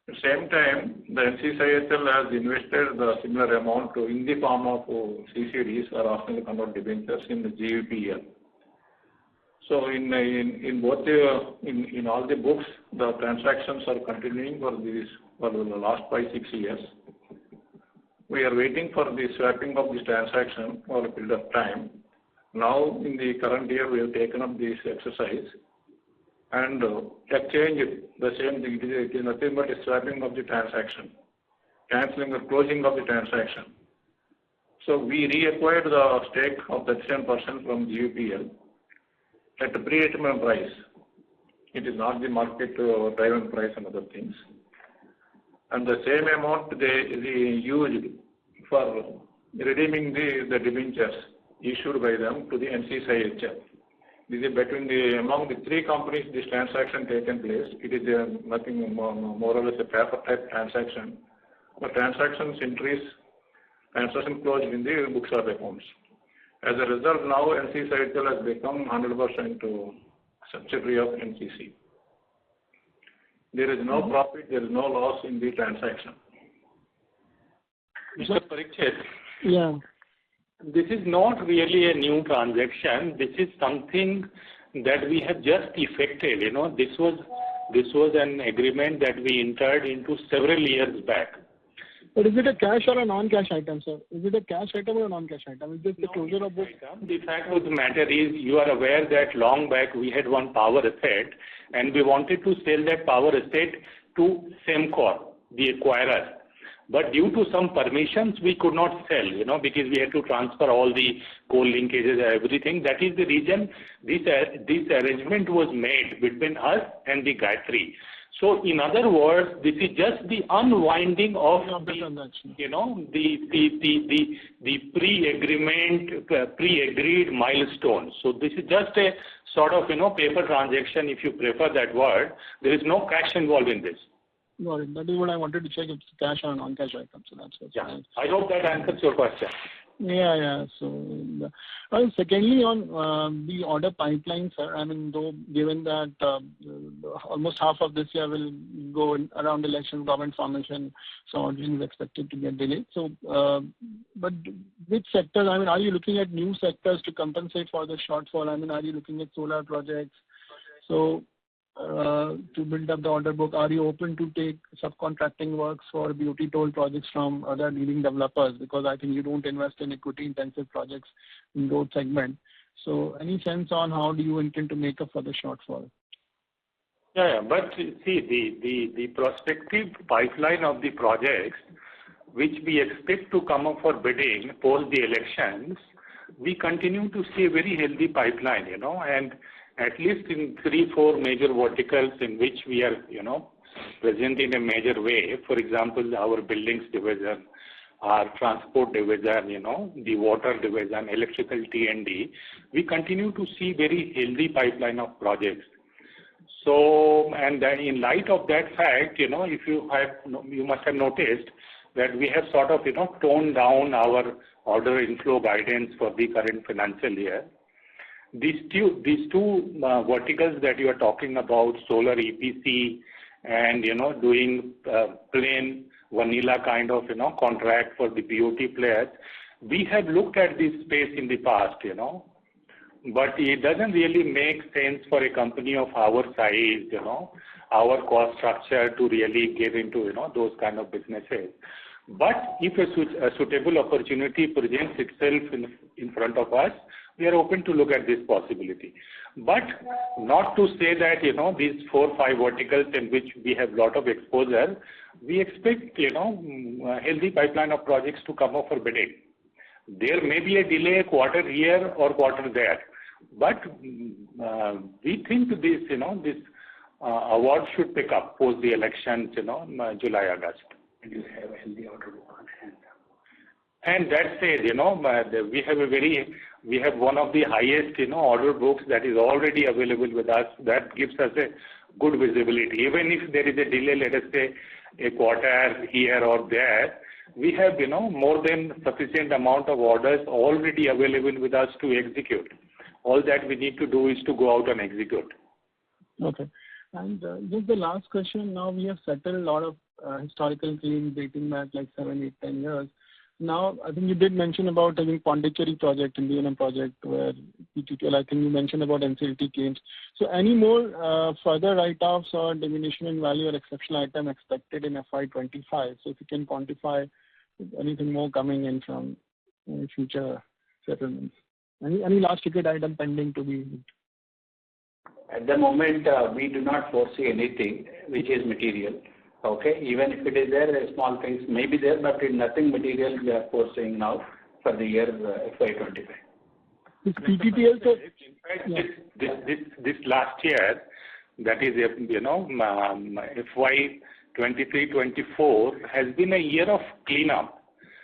At the same time, the NCC IHL has invested the similar amount in the form of CCDs or optional convert debentures in the GUPL. So in both in all the books, the transactions are continuing for the last 5-6 years. We are waiting for the swapping of this transaction for a period of time. Now, in the current year, we have taken up this exercise and exchange the same thing. It is nothing but a swapping of the transaction, cancelling or closing of the transaction. So we reacquired the stake of 37% from GUPL at a predetermined price. It is not the market driven price and other things. And the same amount they used for redeeming the debentures issued by them to the NCC IHL. This is among the three companies this transaction taken place. It is nothing more or less a paper type transaction. But transactions entries, transaction closed in the books of accounts. As a result, now NCC IHL has become 100% subsidiary of NCC. There is no profit, there is no loss in the transaction. Mr. Parikshit, Yeah. this is not really a new transaction. This is something that we have just effected. This was an agreement that we entered into several years back. But is it a cash or a non-cash item, sir? Is it a cash item or a non-cash item? Is this the closure of book? The fact of the matter is, you are aware that long back we had one power asset and we wanted to sell that power asset to SEMCORP, the acquirer. But due to some permissions, we could not sell, because we had to transfer all the coal linkages and everything. That is the reason this arrangement was made between us and the Gayatri. So, in other words, this is just the unwinding of the pre-agreed milestones. So, this is just a sort of, paper transaction, if you prefer that word. There is no cash involved in this. Got it. That is what I wanted to check, if it's cash or non-cash item. So that's yeah. I hope that answers your question. Yeah. So, secondly, on the order pipeline, sir, I mean, though given that almost half of this year will go around election, government formation, so ordering is expected to get delayed. So, but which sectors? I mean, are you looking at new sectors to compensate for the shortfall? I mean, are you looking at solar projects? So, to build up the order book, are you open to take subcontracting works for beauty toll projects from other leading developers? Because I think you don't invest in equity intensive projects in road segment. So any sense on how do you intend to make up for the shortfall? Yeah, but see, the prospective pipeline of the projects which we expect to come up for bidding post the elections, we continue to see a very healthy pipeline, and at least in 3-4 major verticals in which we are, present in a major way. For example, our buildings division, our transport division, the water division, electrical T&D, we continue to see very healthy pipeline of projects. So, and then in light of that fact, if you must have noticed that we have sort of, toned down our order inflow guidance for the current financial year. These two verticals that you are talking about, solar EPC and, doing plain vanilla kind of, contract for the BOT players, we have looked at this space in the past, but it doesn't really make sense for a company of our size, our cost structure to really get into, those kind of businesses. But if a suitable opportunity presents itself in front of us, we are open to look at this possibility. But not to say that, these 4-5 verticals in which we have a lot of exposure, we expect, a healthy pipeline of projects to come up for bidding. There may be a delay, quarter here or quarter there. But we think this, this award should pick up post the elections, July, August. And you have a healthy order book on hand. And that said, we have one of the highest, order books that is already available with us. That gives us a good visibility. Even if there is a delay, let us say a quarter here or there, we have, more than sufficient amount of orders already available with us to execute. All that we need to do is to go out and execute. Okay. And just the last question, now we have settled a lot of historical claims dating back like 7, 8, 10 years. Now, I think you did mention about the Pondicherry project, Indian project, where PTTL, I think you mentioned about NCLT claims. So any more further write-offs or diminution in value or exceptional item expected in FY25? So if you can quantify anything more coming in from future settlements. Any large ticket item pending to be? At the moment, we do not foresee anything which is material. Okay, even if it is there, small things may be there, but nothing material we are foreseeing now for the year FY25. Is PTTL, so, this last year, that is, FY23-24 has been a year of cleanup.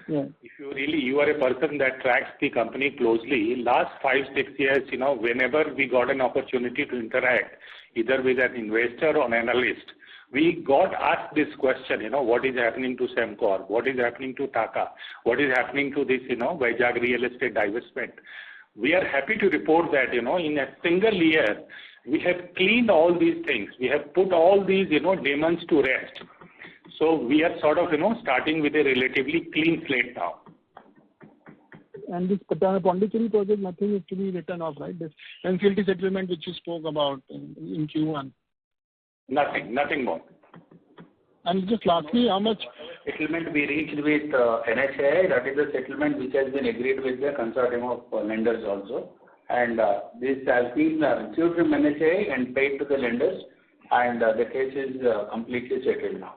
Yeah. If you are a person that tracks the company closely, last 5-6 years, whenever we got an opportunity to interact, either with an investor or an analyst, we got asked this question, what is happening to Semcor, what is happening to Taka, what is happening to this, Vizag real estate divestment. We are happy to report that, in a single year, we have cleaned all these things. We have put all these, demons to rest. So we are sort of, starting with a relatively clean slate now. And this Pondicherry project, nothing is to be written off, right? This NCLT settlement which you spoke about in Q1. Nothing more. And just lastly, how much settlement we reached with NHAI? That is the settlement which has been agreed with the consortium of lenders also. And this has been received from NHAI and paid to the lenders, and the case is completely settled now.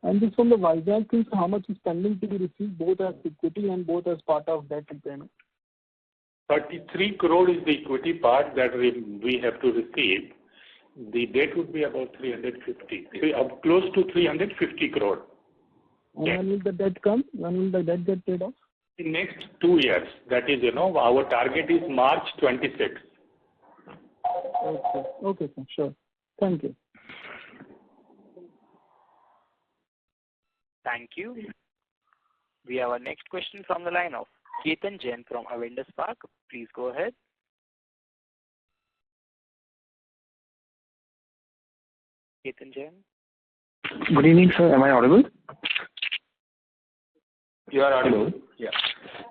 And this from the Vizag thing, so how much is pending to be received, both as equity and both as part of debt repayment? 33 crore is the equity part that we have to receive. The debt would be about 350, close to 350 crore. And when will the debt come? When will the debt get paid off? In next 2 years. That is, our target is March 26. Okay, sir. Sure. Thank you. Thank you. We have our next question from the line of Ketan Jain from Avendus Spark. Please go ahead. Ketan Jain. Good evening, sir. Am I audible? You are audible. Yeah.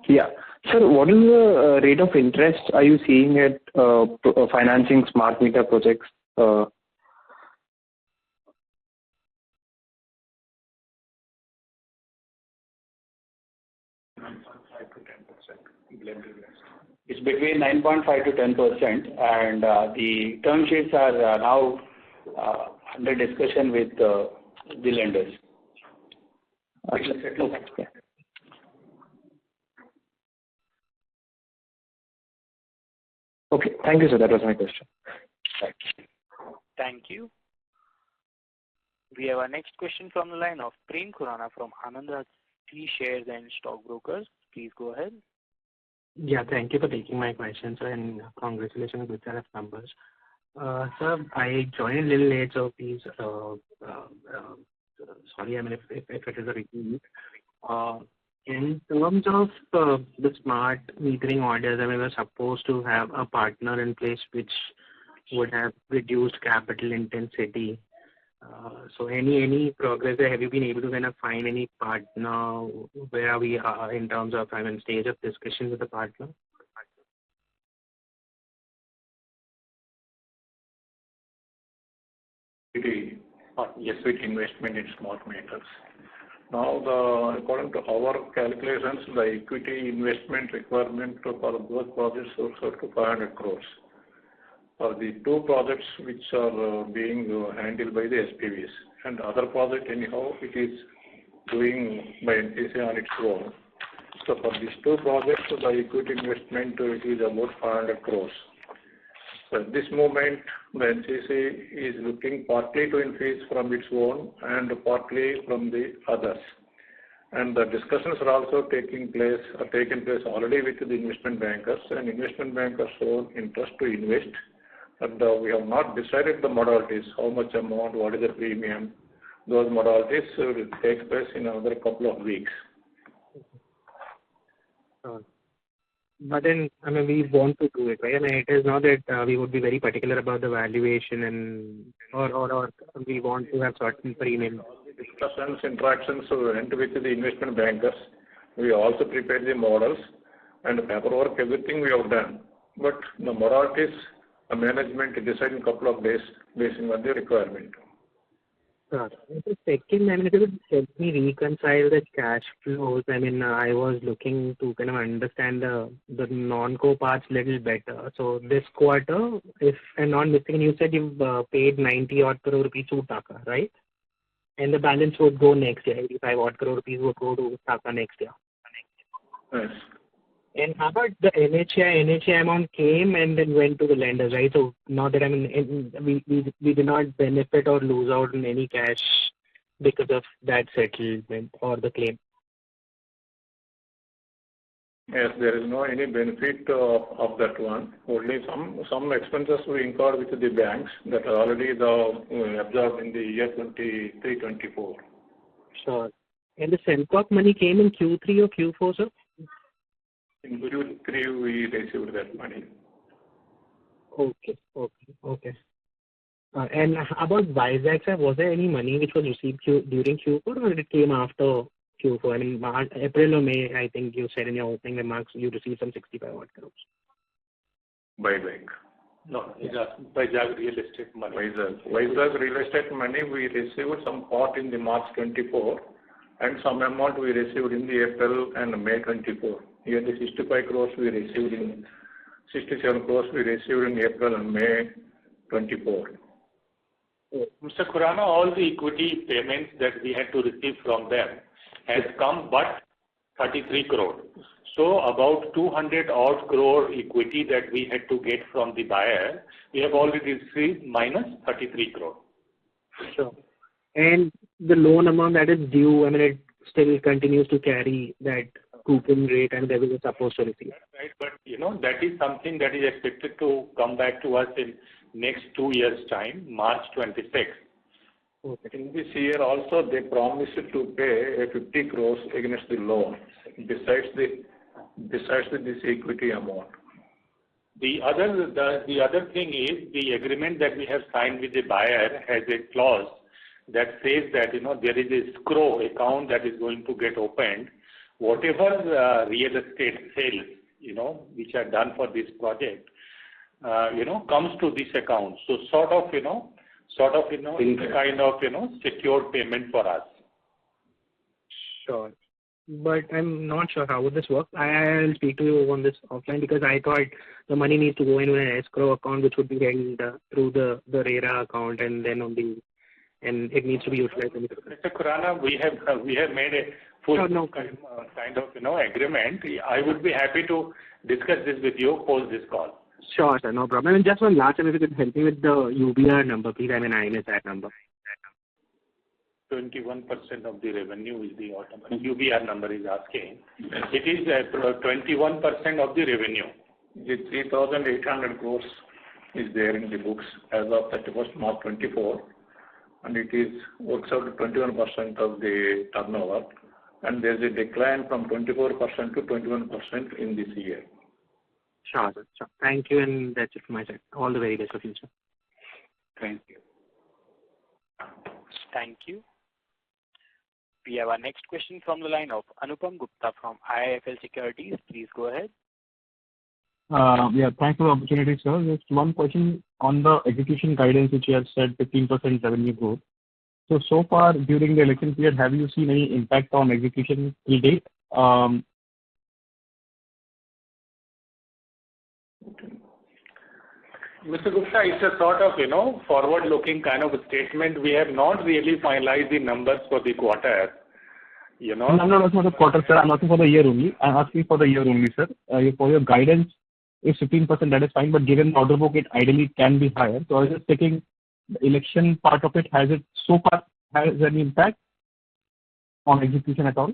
Yeah. Sir, what is the rate of interest are you seeing at financing smart meter projects? It's between 9.5 to 10%, and the term sheets are now under discussion with the lenders. Okay. Okay. Thank you, sir. That was my question. Thank you. We have our next question from the line of Prem Khurana from Anand Rathi Shares and Stockbrokers. Please go ahead. Yeah, thank you for taking my question, sir, and congratulations on good set of numbers. Sir, I joined a little late, so please, sorry, I mean, if it is a repeat. In terms of the smart metering orders, I mean, we're supposed to have a partner in place which would have reduced capital intensity. So any progress there? Have you been able to kind of find any partner? Where are we in terms of, I mean, stage of discussion with the partner? Yes, with investment in smart meters. Now, according to our calculations, the equity investment requirement for both projects works out to 500 crores. For the 2 projects which are being handled by the SPVs, and other project anyhow it is doing by NCC on its own. So for these 2 projects, the equity investment it is about 500 crores. So at this moment, the NCC is looking partly to infuse from its own and partly from the others. And the discussions are also taken place already with the investment bankers, and investment bankers show interest to invest. And we have not decided the modalities, how much amount, what is the premium. Those modalities will take place in another couple of weeks. But then, I mean, we want to do it, right? I mean, it is not that we would be very particular about the valuation or we want to have certain premium. Discussions, interactions went with the investment bankers. We also prepared the models and the paperwork, everything we have done. But the modalities, the management decide in a couple of days based on the requirement. The second, I mean, if you could help me reconcile the cash flows. I mean, I was looking to kind of understand the non-core parts a little better. So this quarter, if I'm not mistaken, you said you've paid 90 odd crore rupees to Taka, right? And the balance would go next year. 85 odd crore rupees would go to Taka next year. Yes. And how about the NHI? NHI amount came and then went to the lenders, right? So now that I mean, we did not benefit or lose out on any cash because of that settlement or the claim. Yes, there is no any benefit of that one. Only some expenses we incurred with the banks that are already absorbed in the year 23-24. Sure. And the Sembcorp money came in Q3 or Q4, sir? In Q3, we received that money. Okay. And how about Vizag, sir? Was there any money which was received during Q4 or it came after Q4? I mean, April or May, I think you said in your opening remarks, you received some 65 odd crores. Vizag. No, Vizag real estate money. Vizag real estate money, we received some part in the March 24 and some amount we received in the April and May 24. Here the 65 crores we received in 67 crores we received in April and May 24. Mr. Khurana, all the equity payments that we had to receive from them has come but 33 crore. So about 200 odd crore equity that we had to get from the buyer, we have already received minus 33 crore. Sure. And the loan amount that is due, I mean, it still continues to carry that coupon rate and they will be supposed to receive. Right, but that is something that is expected to come back to us in next 2 years' time, March 26. Okay. In this year also they promised to pay 50 crores against the loan, besides this equity amount. The other thing is the agreement that we have signed with the buyer has a clause that says that there is a escrow account that is going to get opened. Whatever real estate sales which are done for this project comes to this account. So sort of kind of secured payment for us. Sure. But I'm not sure how would this work. I'll speak to you on this offline because I thought the money needs to go into an escrow account which would be held through the RERA account and then and it needs to be utilized. Mr. Khurana, we have made a full kind of agreement. I would be happy to discuss this with you post this call. Sure, sir, no problem. And just one last time, if you could help me with the UBR number, please. I mean, I missed that number. 21% of the revenue is the UBR number is asking. It is 21% of the revenue. The 3,800 crores is there in the books as of 31st March 24, and it works out to 21% of the turnover, and there is a decline from 24% to 21% in this year. Sure, sir. Sure. Thank you, and that's it from my side. All the very best for future. Thank you. Thank you. We have our next question from the line of Anupam Gupta from IIFL Securities. Please go ahead. Yeah, thanks for the opportunity, sir. Just one question on the execution guidance, which you have said 15% revenue growth. So far during the election period, have you seen any impact on execution till date? Mr. Gupta, it's a sort of, forward-looking kind of a statement. We have not really finalized the numbers for the quarter, No, I'm not asking for the quarter, sir. I'm asking for the year only. I'm asking for the year only, sir. For your guidance, if 15%, that is fine, but given the order book, it ideally can be higher. So I was just checking the election part of it. Has it so far has any impact on execution at all?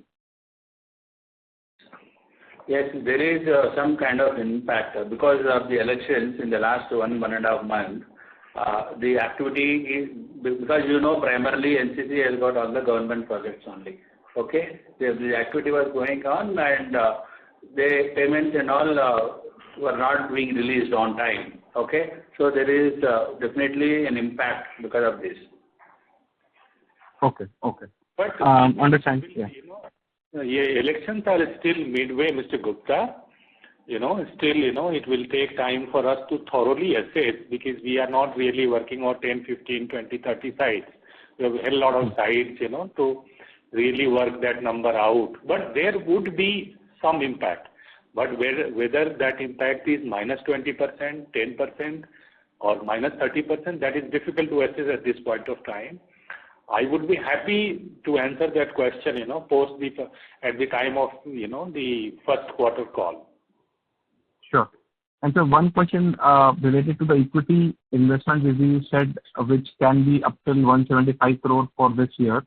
Yes, there is some kind of impact because of the elections in the last 1.5 months. The activity is, because primarily NCC has got all the government projects only. Okay, the activity was going on and the payments and all were not being released on time. Okay, so there is definitely an impact because of this. Okay. But Understand. Yeah. Elections are still midway, Mr. Gupta. Still, it will take time for us to thoroughly assess because we are not really working on 10, 15, 20, 30 sites. We have a hell lot of sites, to really work that number out. But there would be some impact. But whether that impact is minus 20%, 10%, or minus 30%, that is difficult to assess at this point of time. I would be happy to answer that question, at the time of, the first quarter call. Sure. And so one question related to the equity investment, as you said, which can be up till 175 crore for this year.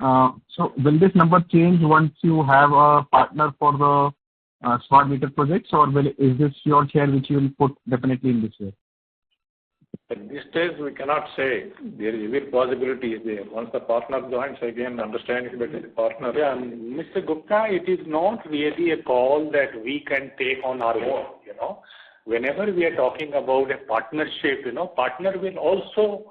So will this number change once you have a partner for the smart meter projects, or is this your share which you will put definitely in this year? At this stage, we cannot say. There is a possibility there. Once the partner joins, again, understanding better the partner. Yeah, Mr. Gupta, it is not really a call that we can take on our own. Whenever we are talking about a partnership, partner will also,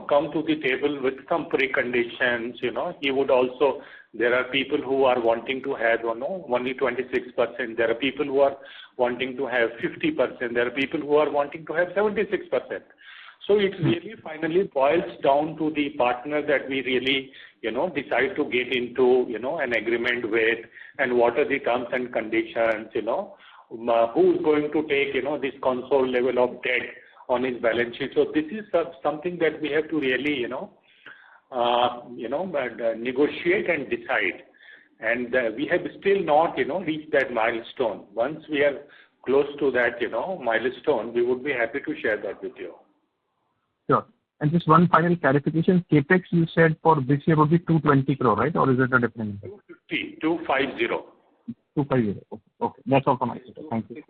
come to the table with some preconditions. He would also. There are people who are wanting to have, only 26%. There are people who are wanting to have 50%. There are people who are wanting to have 76%. So it really finally boils down to the partner that we really, decide to get into, an agreement with, and what are the terms and conditions, who is going to take, this console level of debt on his balance sheet. So this is something that we have to really, negotiate and decide. And we have still not, reached that milestone. Once we are close to that, milestone, we would be happy to share that with you. Sure. And just one final clarification. CapEx you said for this year would be 220 crore, right? Or is it a different number? 250. 250. Okay. That's all from my side. Thank you.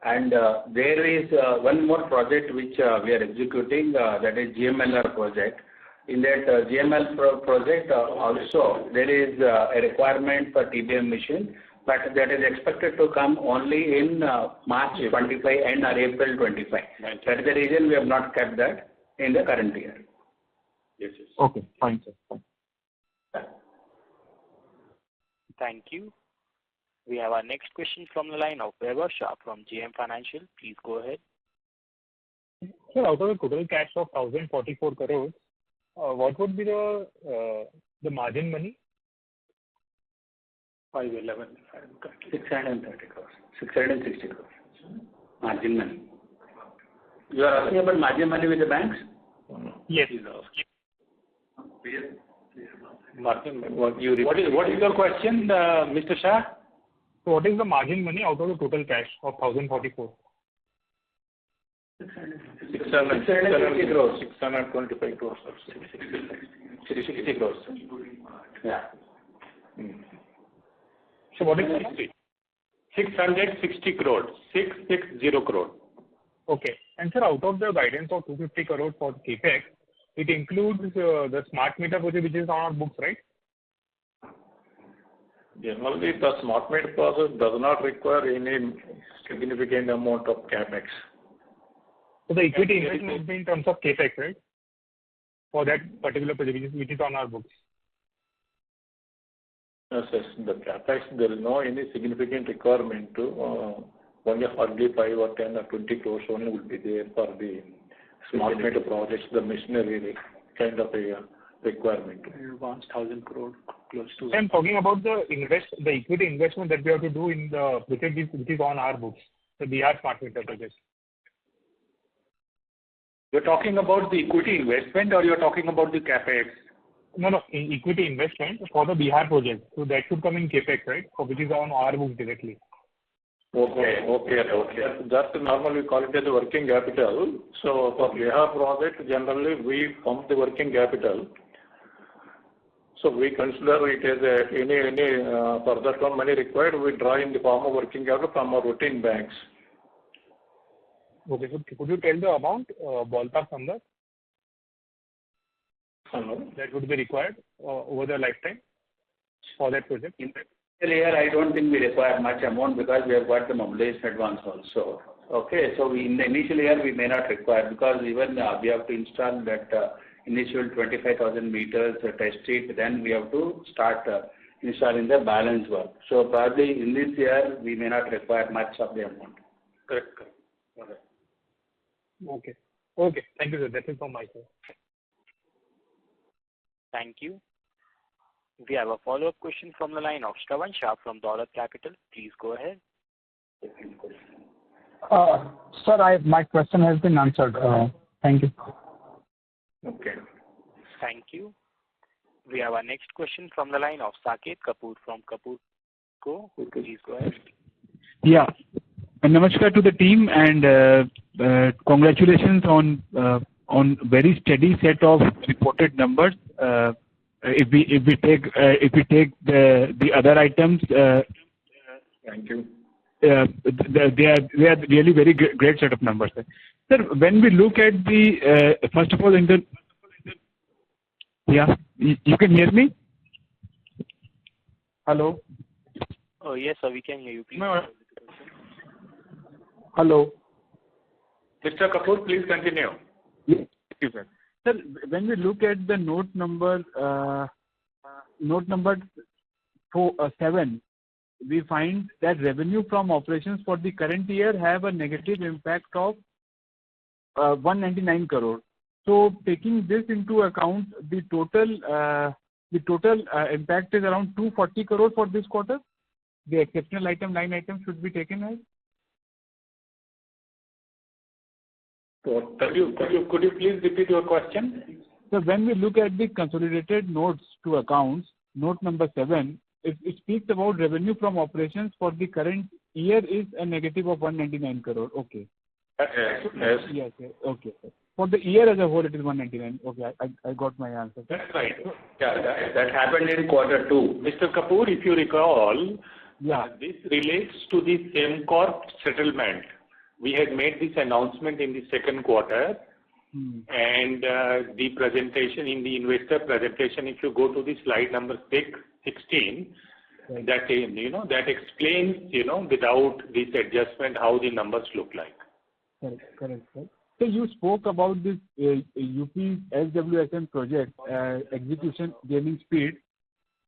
And there is one more project which we are executing, that is GMLR project. In that GML project also there is a requirement for TBM machine, but that is expected to come only in March 25 and or April 25. That is the reason we have not kept that in the current year. Yes. Okay, fine, sir. Fine. Thank you. We have our next question from the line of Vaibhav Shah from JM Financial. Please go ahead. Sir, out of the total cash of 1,044 crores, what would be the margin money? 511. 630 crores. 660 crores. Margin money. You are asking about margin money with the banks? Yes. Margin money. What is your question, Mr. Shah? So what is the margin money out of the total cash of 1,044? 660 crores. 625 crores. 60 crores. Yeah. So what is 660 crores. 660 crores. Okay. And sir, out of the guidance of 250 crores for CapEx, it includes the smart meter project which is on our books, right? Generally, the smart meter process does not require any significant amount of capex. So the equity investment would be in terms of capex, right? For that particular project which is on our books. Yes. The capex, there is no any significant requirement to only hardly 5 or 10 or 20 crores only would be there for the smart meter projects, the machinery kind of a requirement. Advanced 1,000 crore close to. I'm talking about the equity investment that we have to do in the project which is on our books, the Bihar smart meter project. You're talking about the equity investment or you're talking about the capex? No, equity investment for the Bihar project. So that should come in capex, right? So which is on our books directly. Okay. That's normally we call it as a working capital. So for Bihar project, generally we pump the working capital. So we consider it as any further term money required, we draw in the form of working capital from our routine banks. Okay, so could you tell the amount, ballpark number? That would be required over the lifetime for that project? In the year, I don't think we require much amount because we have got the mobilization advance also. Okay, so in the initial year, we may not require because even we have to install that initial 25,000 meters test sheet, then we have to start installing the balance work. So probably in this year, we may not require much of the amount. Correct. Okay. Okay. Thank you, sir. That is from my side. Thank you. We have a follow-up question from the line of Shravan Shah from Dolat Capital. Please go ahead. Sir, my question has been answered. Thank you. Okay. Thank you. We have our next question from the line of Saket Kapoor from Kapoor Co. Please go ahead. Yeah. Namaskar to the team and congratulations on very steady set of reported numbers. If we take the other items, Thank you. they are really very great set of numbers. Sir, when we look at the first of all yeah, you can hear me? Hello. Oh yes, sir. We can hear you. Please. Hello. Mr. Kapoor, please continue. Yes, thank you, sir. Sir, when we look at the note number 7, we find that revenue from operations for the current year have a negative impact of 199 crore. So taking this into account, the total impact is around 240 crore for this quarter. The exceptional line item should be taken as. So, could you please repeat your question? So when we look at the consolidated notes to accounts, note number 7, it speaks about revenue from operations for the current year is a negative of 199 crore. Okay. Yes. Yes. Okay. For the year as a whole, it is 199. Okay, I got my answer. That's right. Yeah, that happened in quarter 2. Mr. Kapoor, if you recall, yeah, this relates to the SEMCORP settlement. We had made this announcement in the second quarter, and the presentation in the investor presentation, if you go to the slide number 16, right, that explains, without this adjustment, how the numbers look like. Correct. So you spoke about this UP SWSM project execution gaining speed.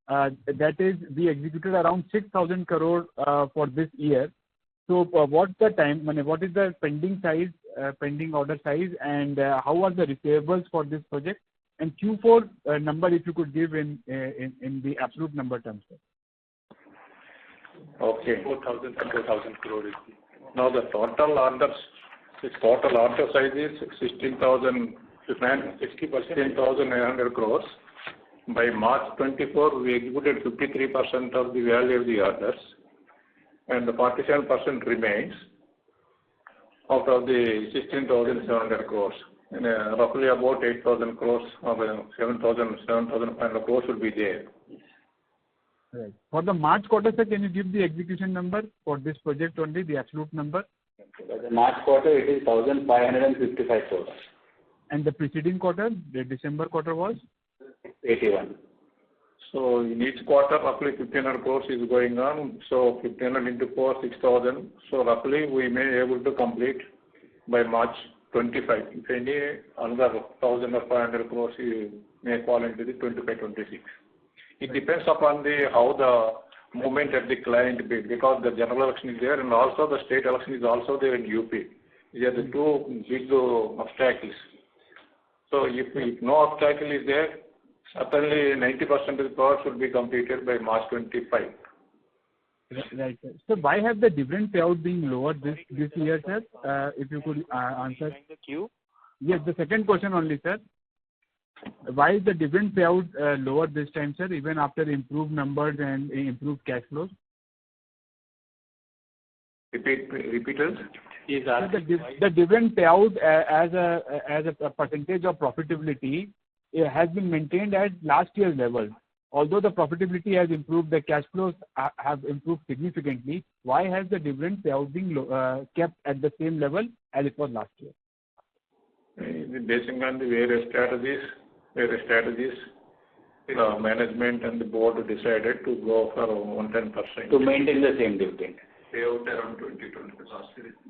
That is, we executed around 6,000 crore for this year. So what's the time? What is the pending order size, and how are the receivables for this project? And Q4 number, if you could give in the absolute number terms. Okay. 4,000 crore is Now the total order size is 16,900 crores. By March 24, we executed 53% of the value of the orders, and the 47% remains out of the 16,700 crores. And roughly about 8,000 crores or 7,500 crores will be there. Right. For the March quarter, sir, can you give the execution number for this project only, the absolute number? For the March quarter, it is 1,555 crores. And the preceding quarter, the December quarter was? 81. So in each quarter, roughly 1,500 crores is going on. So 1,500 into 4, 6,000. So roughly we may be able to complete by March 25. If any, another 1,500 crores may fall into the 25-26. It depends upon how the movement at the client bid, because the general election is there and also the state election is also there in UP. These are the two big obstacles. So if no obstacle is there, certainly 90% of the project should be completed by March 25. Right, sir. So why have the dividend payout been lower this year, sir? If you could answer. The queue? Yes, the second question only, sir. Why is the dividend payout lower this time, sir, even after improved numbers and improved cash flows? Repeat it. The dividend payout as a percentage of profitability has been maintained at last year's level. although the profitability has improved, the cash flows have improved significantly. Why has the dividend payout been kept at the same level as it was last year? Basing on the various strategies, management and the board decided to go for 110%. To maintain the same dividend. Payout around 20%.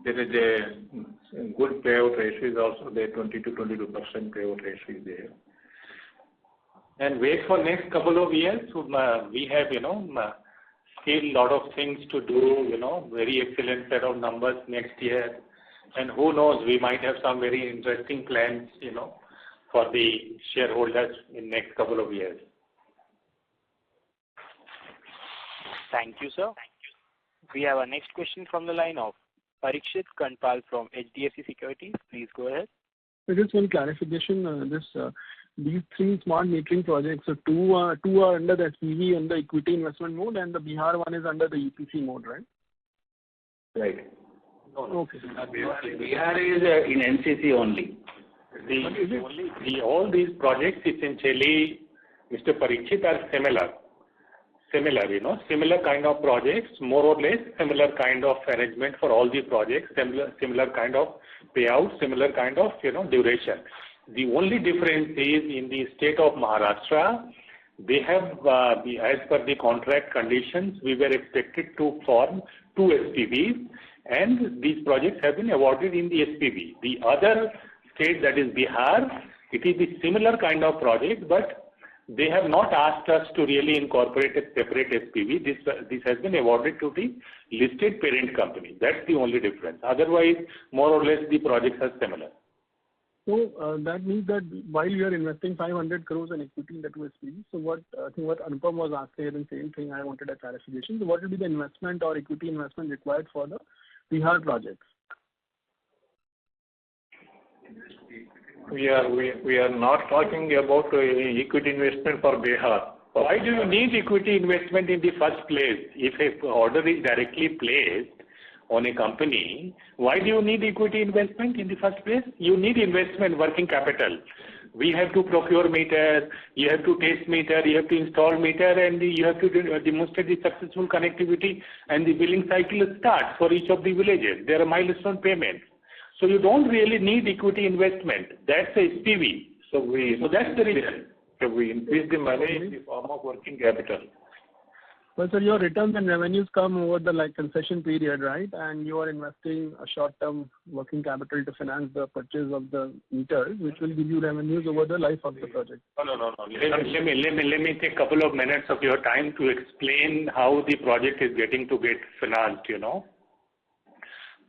There is a good payout ratio is also there, 20 to 22% payout ratio is there. And wait for next couple of years. We have, still a lot of things to do, very excellent set of numbers next year. And who knows, we might have some very interesting plans, for the shareholders in next couple of years. Thank you, sir. We have our next question from the line of Parikshit Kandpal from HDFC Securities. Please go ahead. So just one clarification. These three smart metering projects, so two are under the SPV under equity investment mode, and the Bihar one is under the EPC mode, right? Right. Okay. Bihar is in NCC only. All these projects essentially, Mr. Parikshit, are similar, similar kind of projects, more or less similar kind of arrangement for all the projects, similar kind of payout, similar kind of duration. The only difference is in the state of Maharashtra, they have, as per the contract conditions, we were expected to form 2 SPVs, and these projects have been awarded in the SPV. The other state, that is Bihar, it is a similar kind of project, but they have not asked us to really incorporate a separate SPV. This has been awarded to the listed parent company. That's the only difference. Otherwise, more or less, the projects are similar. So that means that while you are investing 500 crores in equity in the 2 SPVs, so what I think what Anupam was asking, and same thing I wanted a clarification. So what will be the investment or equity investment required for the Bihar projects? We are not talking about equity investment for Bihar. Why do you need equity investment in the first place? If an order is directly placed on a company, why do you need equity investment in the first place? You need investment, working capital. We have to procure meter, you have to test meter, you have to install meter, and you have to demonstrate the successful connectivity, and the billing cycle starts for each of the villages. There are milestone payments. So you don't really need equity investment. That's a SPV. So that's the reason. So we increase the money in the form of working capital. Well, sir, your returns and revenues come over the concession period, right? And you are investing a short-term working capital to finance the purchase of the meters, which will give you revenues over the life of the project. No. Let me take a couple of minutes of your time to explain how the project is getting financed.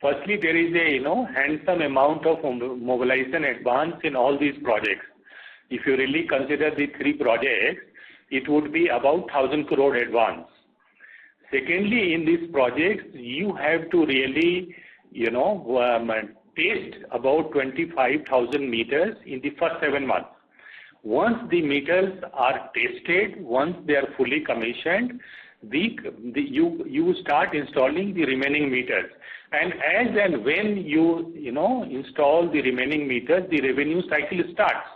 Firstly, there is a handsome amount of mobilization advance in all these projects. If you really consider the 3 projects, it would be about 1,000 crore advance. Secondly, in these projects, you have to really, test about 25,000 meters in the first 7 months. Once the meters are tested, once they are fully commissioned, you start installing the remaining meters. And as and when you install the remaining meters, the revenue cycle starts.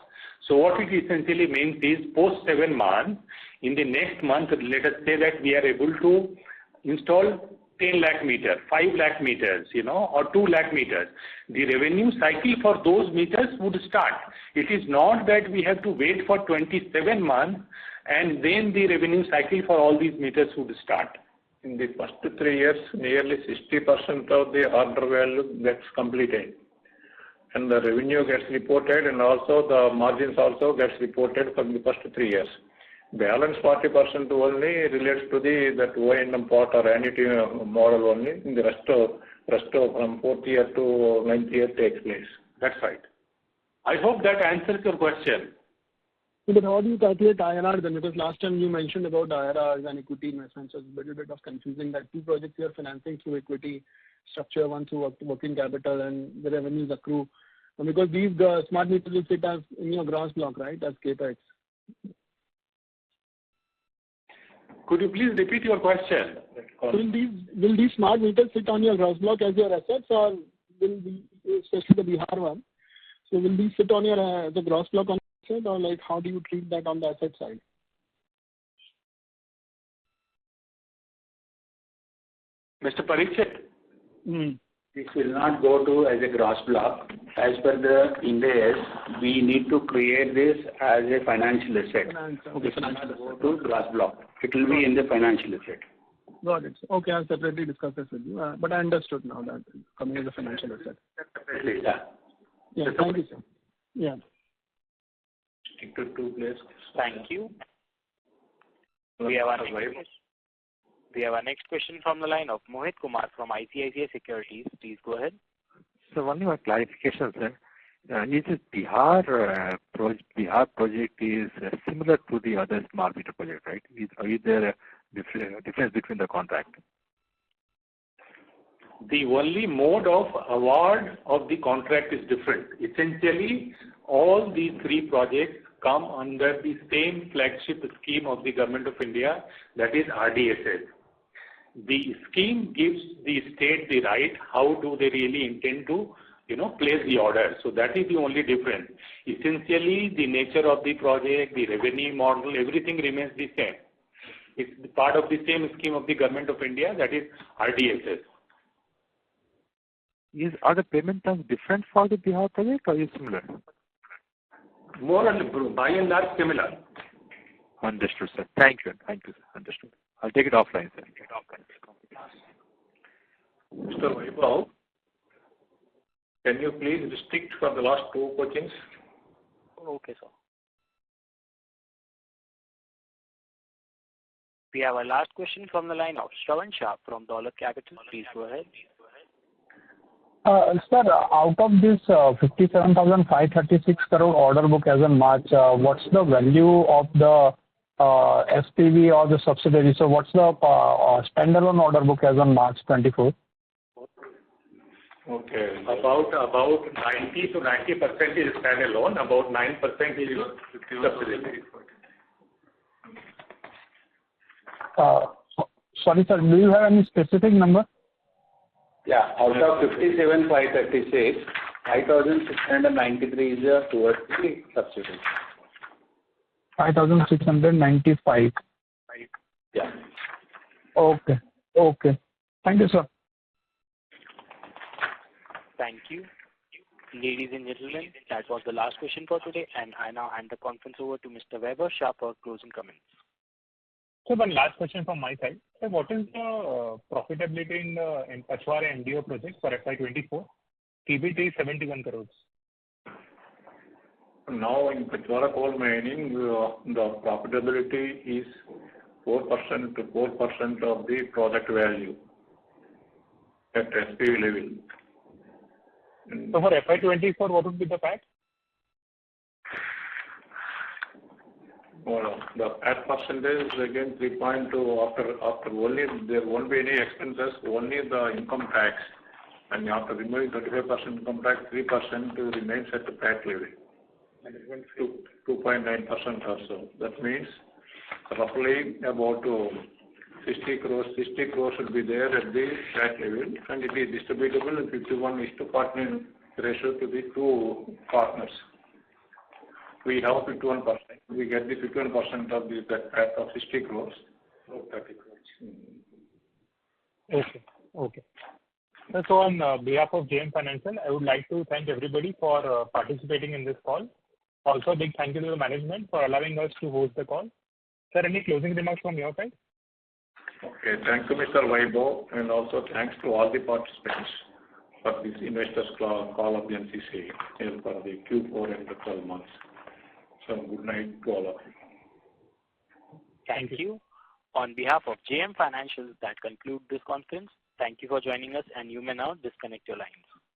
So what it essentially means is post 7 months, in the next month, let us say that we are able to install 10 lakh meters, 5 lakh meters, or 2 lakh meters. The revenue cycle for those meters would start. It is not that we have to wait for 27 months and then the revenue cycle for all these meters would start. In the first 3 years, nearly 60% of the order value gets completed. And the revenue gets reported, and also the margins also gets reported from the first 3 years. Balance 40% only relates to that O&M part or annuity model only. In the rest of from 4th year to 9th year takes place. That's right. I hope that answers your question. But how do you calculate IRR then? Because last time you mentioned about IRRs and equity investments, so it's a little bit of confusing that 2 projects you are financing through equity structure, one through working capital, and the revenues accrue. Because these smart meters will sit as in your gross block, right, as capex. Could you please repeat your question? Will these smart meters sit on your gross block as your assets, or will especially the Bihar one? So will these sit on your the gross block on asset, or how do you treat that on the asset side? Mr. Parikshit? This will not go to as a gross block. As per the Ind AS, we need to create this as a financial asset. Okay, it will not go to gross block. It will be in the financial asset. Got it. Okay, I'll separately discuss this with you. But I understood now that it's coming as a financial asset. Yeah. Yeah, thank you, sir. Yeah. Stick to 2 places. Thank you. We have our next question from the line of Mohit Kumar from ICICI Securities. Please go ahead. So only one clarification, sir. Is this Bihar project is similar to the other smart meter project, right? Is there a difference between the contract? The only mode of award of the contract is different. Essentially, all these 3 projects come under the same flagship scheme of the Government of India, that is RDSS. The scheme gives the state the right how do they really intend to place the order. So that is the only difference. Essentially, the nature of the project, the revenue model, everything remains the same. It's part of the same scheme of the Government of India, that is RDSS. Are the payment terms different for the Bihar project or is similar? More or less, by and large, similar. Understood, sir. Thank you, sir. Understood. I'll take it offline, sir. Mr. Vaibhav, can you please restrict for the last 2 questions? Okay, sir. We have our last question from the line of Shravan Shah from Dollar Capital. Please go ahead. Sir, out of this 57,536 crore order book as on March, what's the value of the SPV or the subsidiary? So what's the standalone order book as on March 24? Okay. About 90 to 90% is standalone. About 9% is subsidiary. Sorry, sir. Do you have any specific number? Yeah. Out of 57,536, 5,693 is towards the subsidiary. 5,695. Yeah. Okay. Thank you, sir. Thank you. Ladies and gentlemen, that was the last question for today, and I now hand the conference over to Mr. Vaibhav Shah for closing comments. So one last question from my side. So what is the profitability in the Pachwara MDO project for FY24? PBT is 71 crores. Now in Pachwara coal mining, the profitability is 4% to 4% of the project value at SPV level. So for FY24, what would be the PAT? Well, the PAT percentage again 3.2 after only there won't be any expenses, only the income tax, and after removing 35% income tax, 3% remains at the PAT level. 2.9% or so. That means roughly about 60 crores. 60 crores should be there at the PAT level, and it is distributable in 51:40 ratio to the 2 partners. We have 51%. We get the 51% of that PAT of 60 crores. 30 crores. Okay. So on behalf of JM Financial, I would like to thank everybody for participating in this call. Also, a big thank you to the management for allowing us to host the call. Sir, any closing remarks from your side? Okay, thanks to Mr. Vaibhav, and also thanks to all the participants for this investors call of the NCC for the Q4 and the 12 months. So good night to all of you. Thank you. On behalf of JM Financial, that concludes this conference. Thank you for joining us, and you may now disconnect your lines.